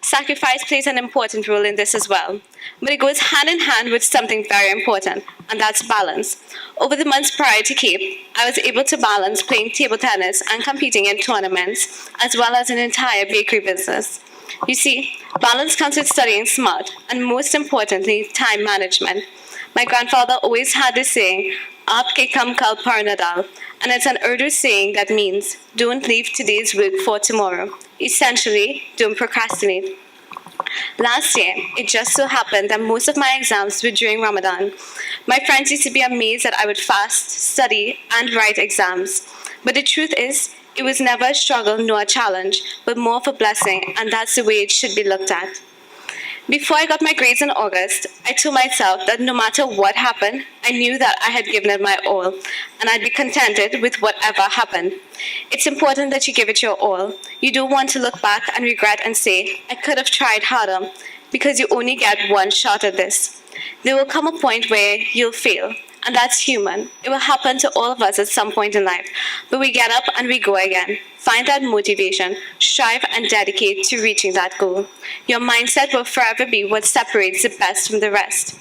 Sacrifice plays an important role in this as well, but it goes hand in hand with something very important, and that's balance. Over the months prior to Cape, I was able to balance playing table tennis and competing in tournaments, as well as an entire bakery business. You see, balance comes with studying smart, and most importantly, time management. My grandfather always had this saying, "Aapke kam kal par na dal," and it's an Urdu saying that means, don't leave today's work for tomorrow. Essentially, don't procrastinate. Last year, it just so happened that most of my exams were during Ramadan. My friends used to be amazed that I would fast, study, and write exams. But the truth is, it was never a struggle nor a challenge, but more of a blessing, and that's the way it should be looked at. Before I got my grades in August, I told myself that no matter what happened, I knew that I had given it my all, and I'd be contented with whatever happened. It's important that you give it your all. You don't want to look back and regret and say, "I could have tried harder," because you only get one shot at this. There will come a point where you'll fail, and that's human. It will happen to all of us at some point in life, but we get up and we go again. Find that motivation, strive and dedicate to reaching that goal. Your mindset will forever be what separates the best from the rest.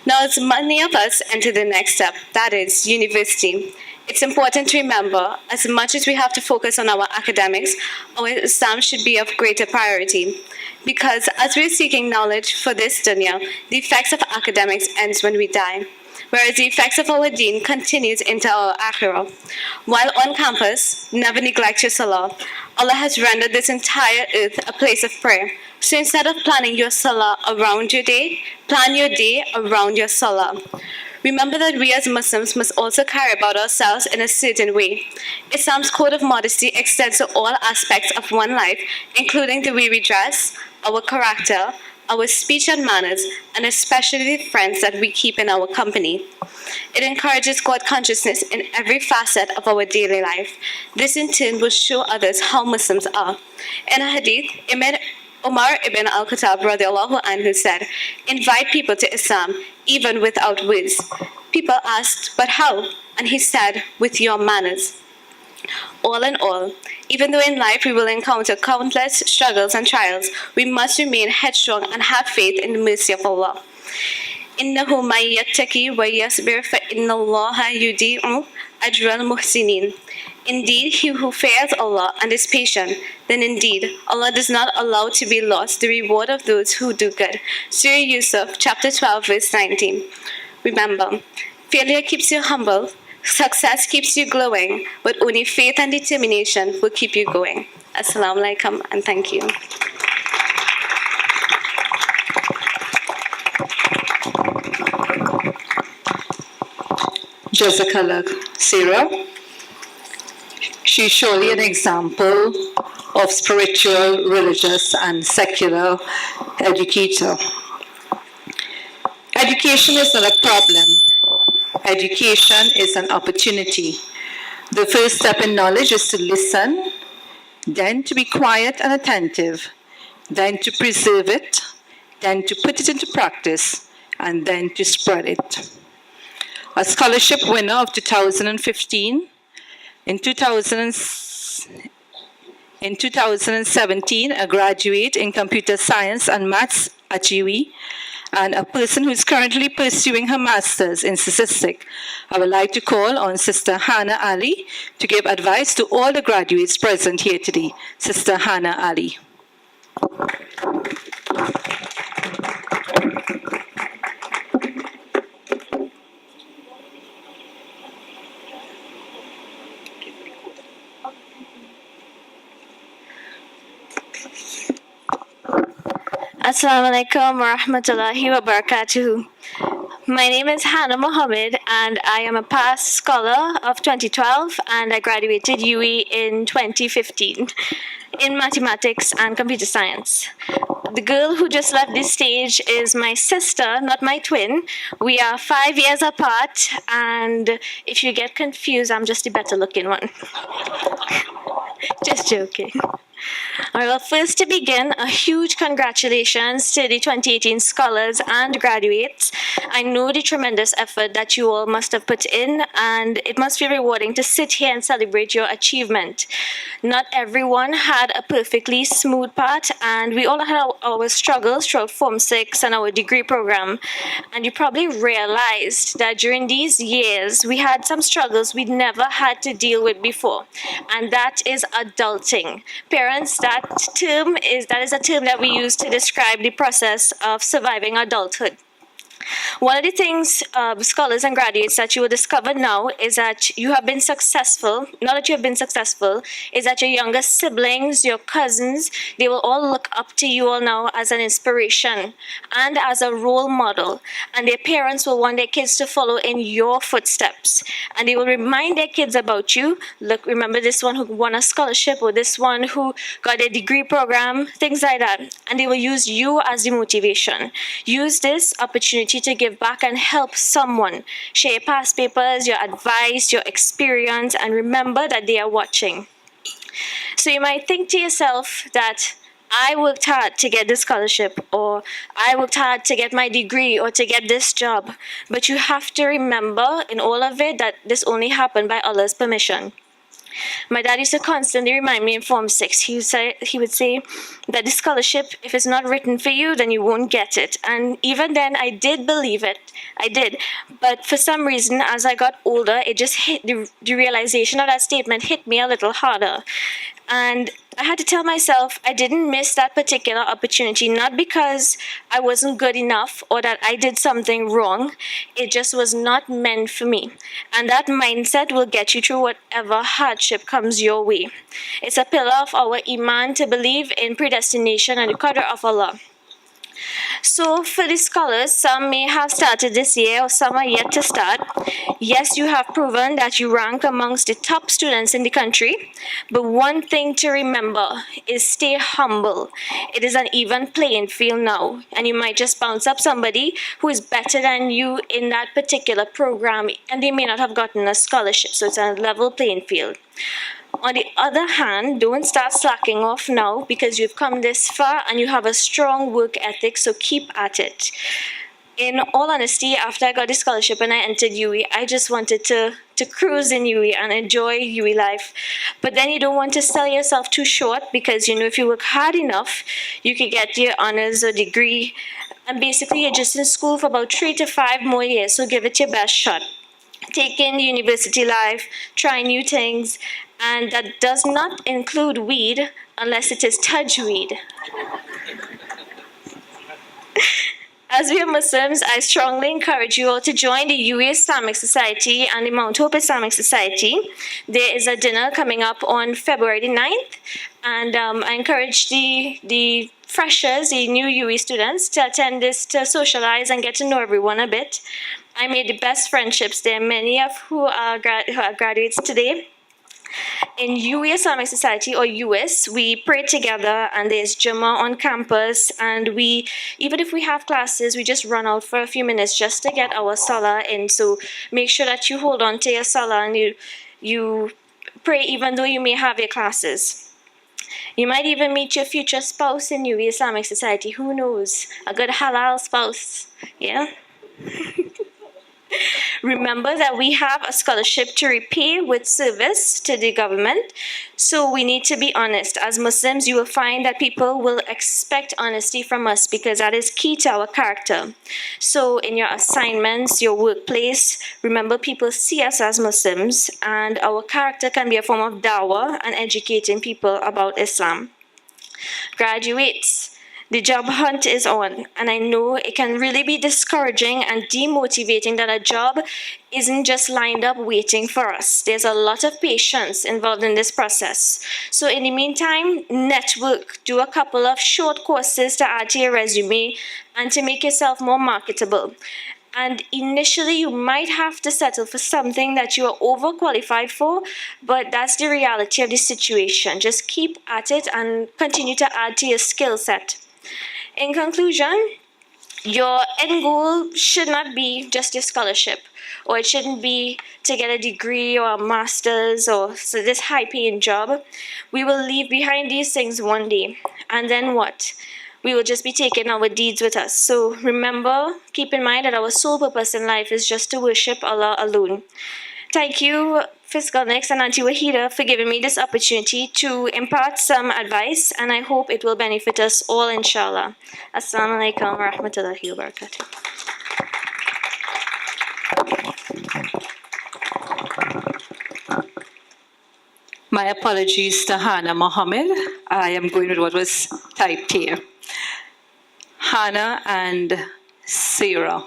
Now, as many of us enter the next step, that is university, it's important to remember, as much as we have to focus on our academics, our exams should be of greater priority. Because as we're seeking knowledge for this dunya, the effects of academics ends when we die, whereas the effects of our deen continues into our akhirah. While on campus, never neglect your salah. Allah has rendered this entire earth a place of prayer. So instead of planning your salah around your day, plan your day around your salah. Remember that we as Muslims must also care about ourselves in a certain way. Islam's code of modesty extends to all aspects of one life, including the way we dress, our character, our speech and manners, and especially the friends that we keep in our company. It encourages God consciousness in every facet of our daily life. This in turn will show others how Muslims are. In a hadith, Umar ibn al-Khattab radiallahu anhu said, "Invite people to Islam, even without words." People asked, "But how?" And he said, "With your manners." All in all, even though in life we will encounter countless struggles and trials, we must remain headstrong and have faith in the mercy of Allah. إِنَّهُ مَن يَتَّقِ وَيَصْبِرْ فَإِنَّ اللَّهَ يُضِيعُ أَجْرَ الْمُحْسِنِينَ. Indeed, he who fears Allah and is patient, then indeed Allah does not allow to be lost the reward of those who do good. Surah Yusuf, chapter 12, verse 19. Remember, failure keeps you humble, success keeps you glowing, but only faith and determination will keep you going. Assalamu alaikum and thank you. Jazakallah, Sarah. She's surely an example of spiritual, religious, and secular educator. Education is not a problem. Education is an opportunity. The first step in knowledge is to listen, then to be quiet and attentive, then to preserve it, then to put it into practice, and then to spread it. A scholarship winner of 2015, in 2017, a graduate in computer science and maths at GUE, and a person who is currently pursuing her master's in statistics. I would like to call on Sister Hannah Ali to give advice to all the graduates present here today. Sister Hannah Ali. Assalamu alaikum wa rahmatullahi wa barakatuh. My name is Hannah Mohammed and I am a past scholar of 2012 and I graduated UE in 2015 in mathematics and computer science. The girl who just left this stage is my sister, not my twin. We are 5 years apart and if you get confused, I'm just the better looking one. Just joking. All right, well, first to begin, a huge congratulations to the 2018 scholars and graduates. I know the tremendous effort that you all must have put in, and it must be rewarding to sit here and celebrate your achievement. Not everyone had a perfectly smooth path, and we all had our struggles throughout Form 6 and our degree program. And you probably realized that during these years, we had some struggles we'd never had to deal with before, and that is adulting. Parents, that is a term that we use to describe the process of surviving adulthood. One of the things, scholars and graduates, that you will discover now is that you have been successful. Not that you have been successful, is that your younger siblings, your cousins, they will all look up to you all now as an inspiration and as a role model. And their parents will want their kids to follow in your footsteps. And they will remind their kids about you. Look, remember this one who won a scholarship, or this one who got a degree program, things like that. And they will use you as the motivation. Use this opportunity to give back and help someone. Share your past papers, your advice, your experience, and remember that they are watching. So you might think to yourself that I worked hard to get this scholarship, or I worked hard to get my degree, or to get this job. But you have to remember in all of it that this only happened by Allah's permission. My dad used to constantly remind me in Form 6, he would say that the scholarship, if it's not written for you, then you won't get it. And even then, I did believe it. I did. But for some reason, as I got older, it just hit, the realization of that statement hit me a little harder. And I had to tell myself I didn't miss that particular opportunity, not because I wasn't good enough or that I did something wrong. It just was not meant for me. And that mindset will get you through whatever hardship comes your way. It's a pillar of our iman to believe in predestination and the qadr of Allah. So for the scholars, some may have started this year or some are yet to start. Yes, you have proven that you rank amongst the top students in the country, but one thing to remember is stay humble. It is an even playing field now, and you might just bounce up somebody who is better than you in that particular program, and they may not have gotten a scholarship, so it's a level playing field. On the other hand, don't start slacking off now because you've come this far and you have a strong work ethic, so keep at it. In all honesty, after I got the scholarship and I entered UWI, I just wanted to cruise in UWI and enjoy UWI life. But then you don't want to sell yourself too short because, you know, if you work hard enough, you could get your honors or degree. And basically, you're just in school for about 3 to 5 more years, so give it your best shot. Take in university life, try new things, and that does not include weed unless it is tajweed. As we are Muslims, I strongly encourage you all to join the UWI Islamic Society and the Mount Hope Islamic Society. There is a dinner coming up on February the 9th, and I encourage the freshers, the new UWI students, to attend this to socialize and get to know everyone a bit. I made the best friendships there, many of who are graduates today. In UWI Islamic Society, or US, we pray together, and there's Jummah on campus, and we, even if we have classes, we just run out for a few minutes just to get our salah in. So make sure that you hold on to your salah and you pray even though you may have your classes. You might even meet your future spouse in UWI Islamic Society. Who knows? A good halal spouse. Yeah? Remember that we have a scholarship to repay with service to the government, so we need to be honest. As Muslims, you will find that people will expect honesty from us because that is key to our character. So in your assignments, your workplace, remember people see us as Muslims, and our character can be a form of dawah and educating people about Islam. Graduates, the job hunt is on, and I know it can really be discouraging and demotivating that a job isn't just lined up waiting for us. There's a lot of patience involved in this process. So in the meantime, network, do a couple of short courses to add to your resume and to make yourself more marketable. And initially, you might have to settle for something that you are overqualified for, but that's the reality of the situation. Just keep at it and continue to add to your skill set. In conclusion, your end goal should not be just your scholarship, or it shouldn't be to get a degree or a master's or so this high paying job. We will leave behind these things one day, and then what? We will just be taking our deeds with us. So remember, keep in mind that our sole purpose in life is just to worship Allah alone. Thank you, Fiscal Next and Auntie Wahida, for giving me this opportunity to impart some advice, and I hope it will benefit us all, inshallah. Assalamu alaikum wa rahmatullahi wa barakatuh. My apologies to Hannah Mohammed. I am going with what was typed here. Hannah and Sarah.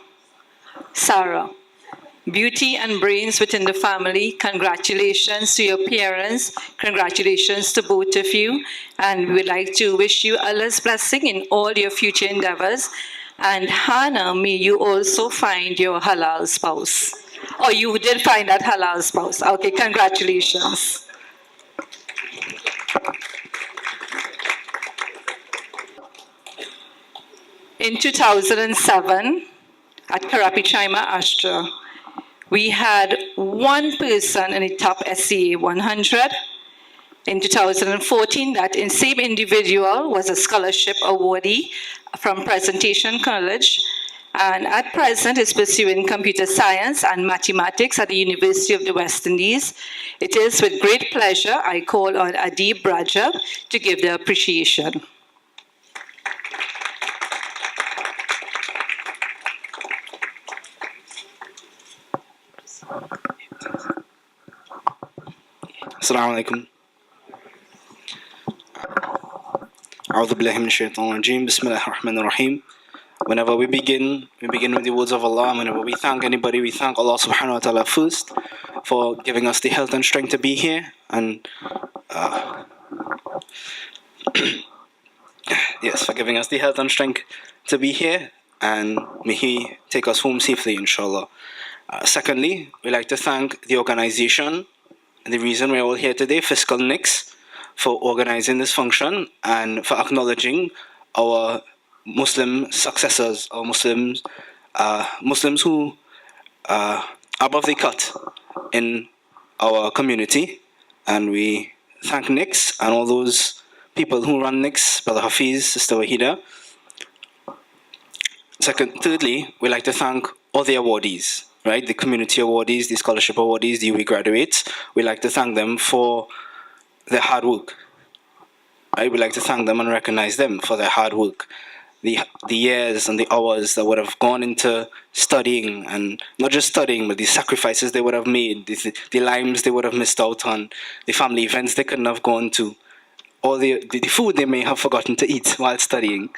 Beauty and brains within the family. Congratulations to your parents. Congratulations to both of you. And we would like to wish you Allah's blessing in all your future endeavors. And Hannah, may you also find your halal spouse. Oh, you did find that halal spouse. Okay, congratulations. In 2007, at Karapichaima Astra, we had one person in the top SCA 100. In 2014, that same individual was a scholarship awardee from Presentation College, and at present is pursuing computer science and mathematics at the University of the West Indies. It is with great pleasure I call on Adib Rajab to give the appreciation. Assalamu alaikum. A'udhu billahi minash shaitanir rajeem. Bismillahir rahmanir rahim. Whenever we begin with the words of Allah. Whenever we thank anybody, we thank Allah subhanahu wa ta'ala first for giving us the health and strength to be here. And yes, for giving us the health and strength to be here. And may He take us home safely, inshallah. Secondly, we'd like to thank the organization, the reason we're all here today, Fiscal Nix, for organizing this function and for acknowledging our Muslim successors, our Muslims who are above the cut in our community. And we thank Nix and all those people who run Nix, Brother Hafiz, Sister Wahida. Thirdly, we'd like to thank all the awardees, right? The community awardees, the scholarship awardees, the UWI graduates. We'd like to thank them for their hard work. Right? We'd like to thank them and recognize them for their hard work. The years and the hours that would have gone into studying, and not just studying, but the sacrifices they would have made, the lives they would have missed out on, the family events they couldn't have gone to, or the food they may have forgotten to eat while studying.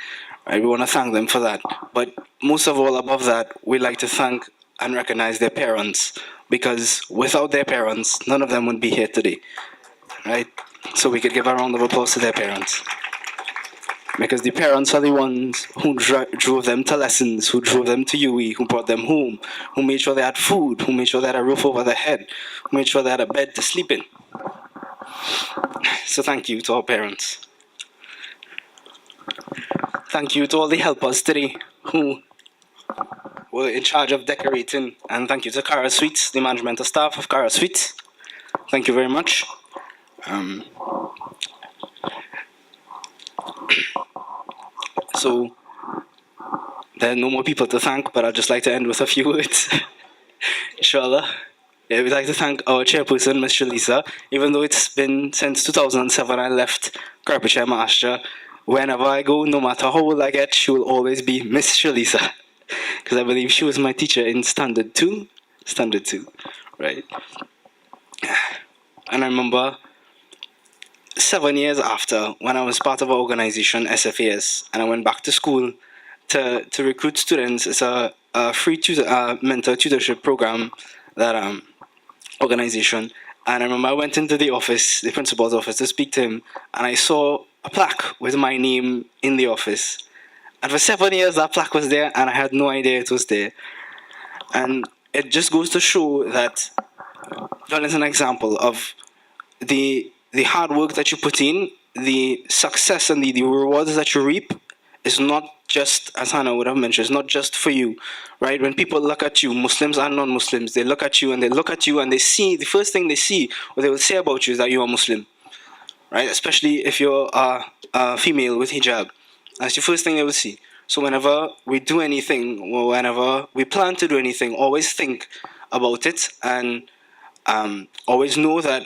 Right? We want to thank them for that. But most of all, above that, we'd like to thank and recognize their parents, because without their parents, none of them would be here today. Right? So we could give a round of applause to their parents. Because the parents are the ones who drove them to lessons, who drove them to UWI, who brought them home, who made sure they had food, who made sure they had a roof over their head, who made sure they had a bed to sleep in. So thank you to our parents. Thank you to all the helpers today who were in charge of decorating. And thank you to Cara Suites, the management staff of Cara Suites. Thank you very much. So there are no more people to thank, but I'd just like to end with a few words. Inshallah. Yeah, we'd like to thank our chairperson, Ms. Shalisa. Even though it's been since 2007 I left Karapichaima Astra, whenever I go, no matter how old I get, she will always be Miss Shalisa. Because I believe she was my teacher in Standard 2. Standard 2, right? And I remember 7 years after, when I was part of our organization, SFAS, and I went back to school to recruit students. It's a free mentor tutorship program, that organization. And I remember I went into the office, the principal's office, to speak to him, and I saw a plaque with my name in the office. And for 7 years, that plaque was there, and I had no idea it was there. And it just goes to show that, that is an example of the hard work that you put in, the success and the rewards that you reap is not just, as Hannah would have mentioned, it's not just for you, right? When people look at you, Muslims and non-Muslims, they look at you and they see, the first thing they see, what they will say about you is that you are Muslim, right? Especially if you're a female with hijab. That's the first thing they will see. So whenever we do anything, or whenever we plan to do anything, always think about it, and always know that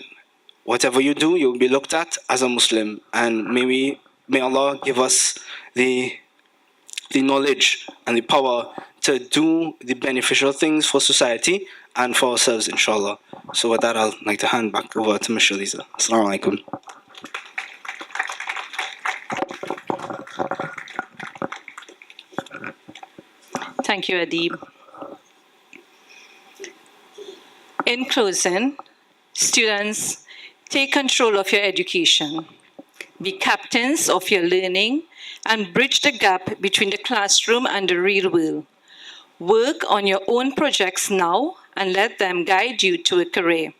whatever you do, you'll be looked at as a Muslim. And may Allah give us the knowledge and the power to do the beneficial things for society and for ourselves, inshallah. So with that, I'd like to hand back over to Ms. Shaliza. Assalamu alaikum. Thank you, Adib. In closing, students, take control of your education. Be captains of your learning and bridge the gap between the classroom and the real world. Work on your own projects now and let them guide you to a career.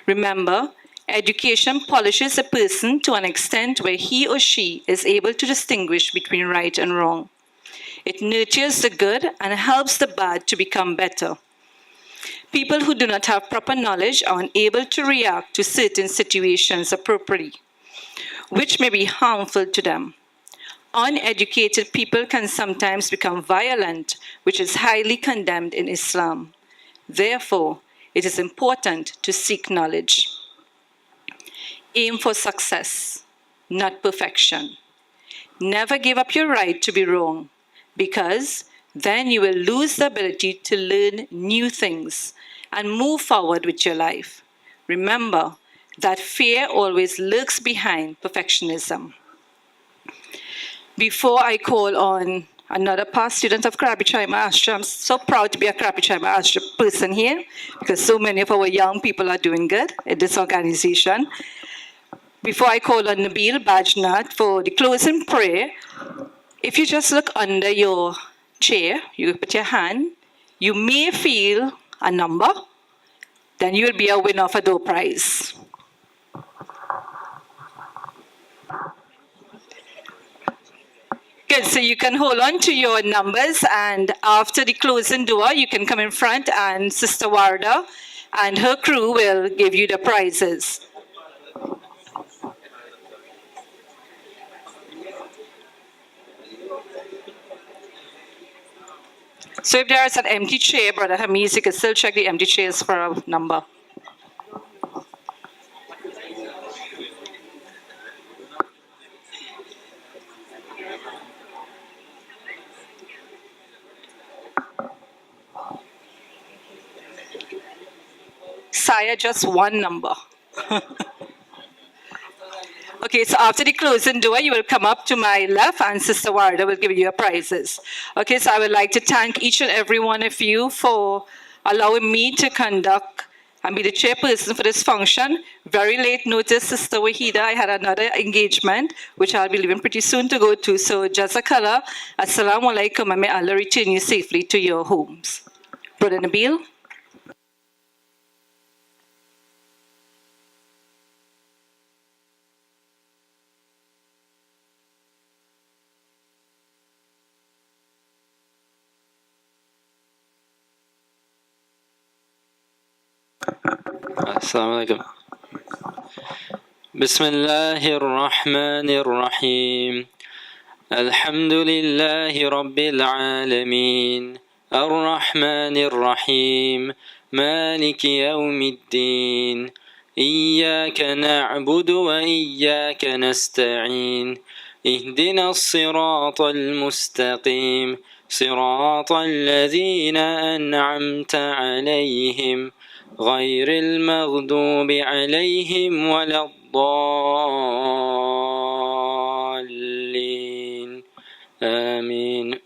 Remember, education polishes a person to an extent where he or she is able to distinguish between right and wrong. It nurtures the good and helps the bad to become better. People who do not have proper knowledge are unable to react to certain situations appropriately, which may be harmful to them. Uneducated people can sometimes become violent, which is highly condemned in Islam. Therefore, it is important to seek knowledge. Aim for success, not perfection. Never give up your right to be wrong, because then you will lose the ability to learn new things and move forward with your life. Remember that fear always lurks behind perfectionism. Before I call on another past student of Krabi Chaima Ashram, I'm so proud to be a Krabi Chaima Ashram person here, because so many of our young people are doing good in this organization. Before I call on Nabil Bajnat for the closing prayer, if you just look under your chair, you put your hand, you may feel a number, then you will be a winner of a door prize. Good, so you can hold on to your numbers, and after the closing door, you can come in front and Sister Warda and her crew will give you the prizes. So if there is an empty chair, Brother Hamiz, you can still check the empty chairs for a number. Sire, just one number. Okay, so after the closing door, you will come up to my left and Sister Warda will give you your prizes. Okay, so I would like to thank each and every one of you for allowing me to conduct and be the chairperson for this function. Very late notice, Sister Wahida, I had another engagement, which I'll be leaving pretty soon to go to. So, Jazakallah, Assalamu alaikum, and may Allah return you safely to your homes. Brother Nabil. السلام عليكم. بسم الله الرحمن الرحيم. الحمد لله رب العالمين الرحمن الرحيم مالك يوم الدين إياك نعبد وإياك نستعين اهدنا الصراط المستقيم صراط الذين أنعمت عليهم غير المغضوب عليهم ولا الضالين آمين.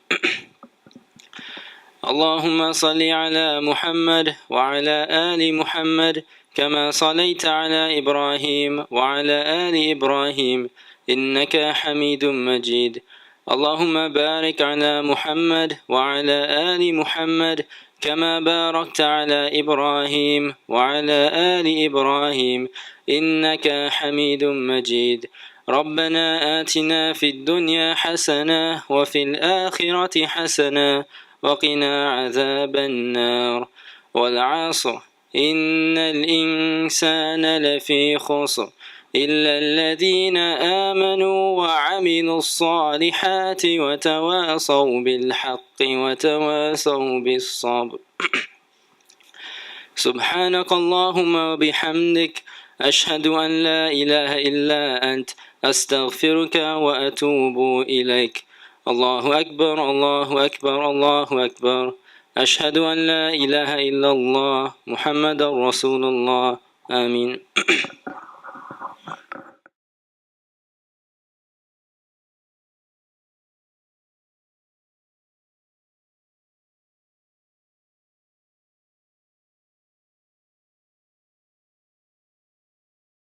اللهم صل على محمد وعلى آل محمد كما صليت على إبراهيم وعلى آل إبراهيم إنك حميد مجيد. اللهم بارك على محمد وعلى آل محمد كما باركت على إبراهيم وعلى آل إبراهيم إنك حميد مجيد. ربنا آتنا في الدنيا حسنة وفي الآخرة حسنة وقنا عذاب النار والعصر إن الإنسان لفي خسر إلا الذين آمنوا وعملوا الصالحات وتواصوا بالحق وتواصوا بالصبر سبحانك اللهم وبحمدك أشهد أن لا إله إلا أنت أستغفرك وأتوب إليك الله أكبر الله أكبر الله أكبر أشهد أن لا إله إلا الله محمد رسول الله آمين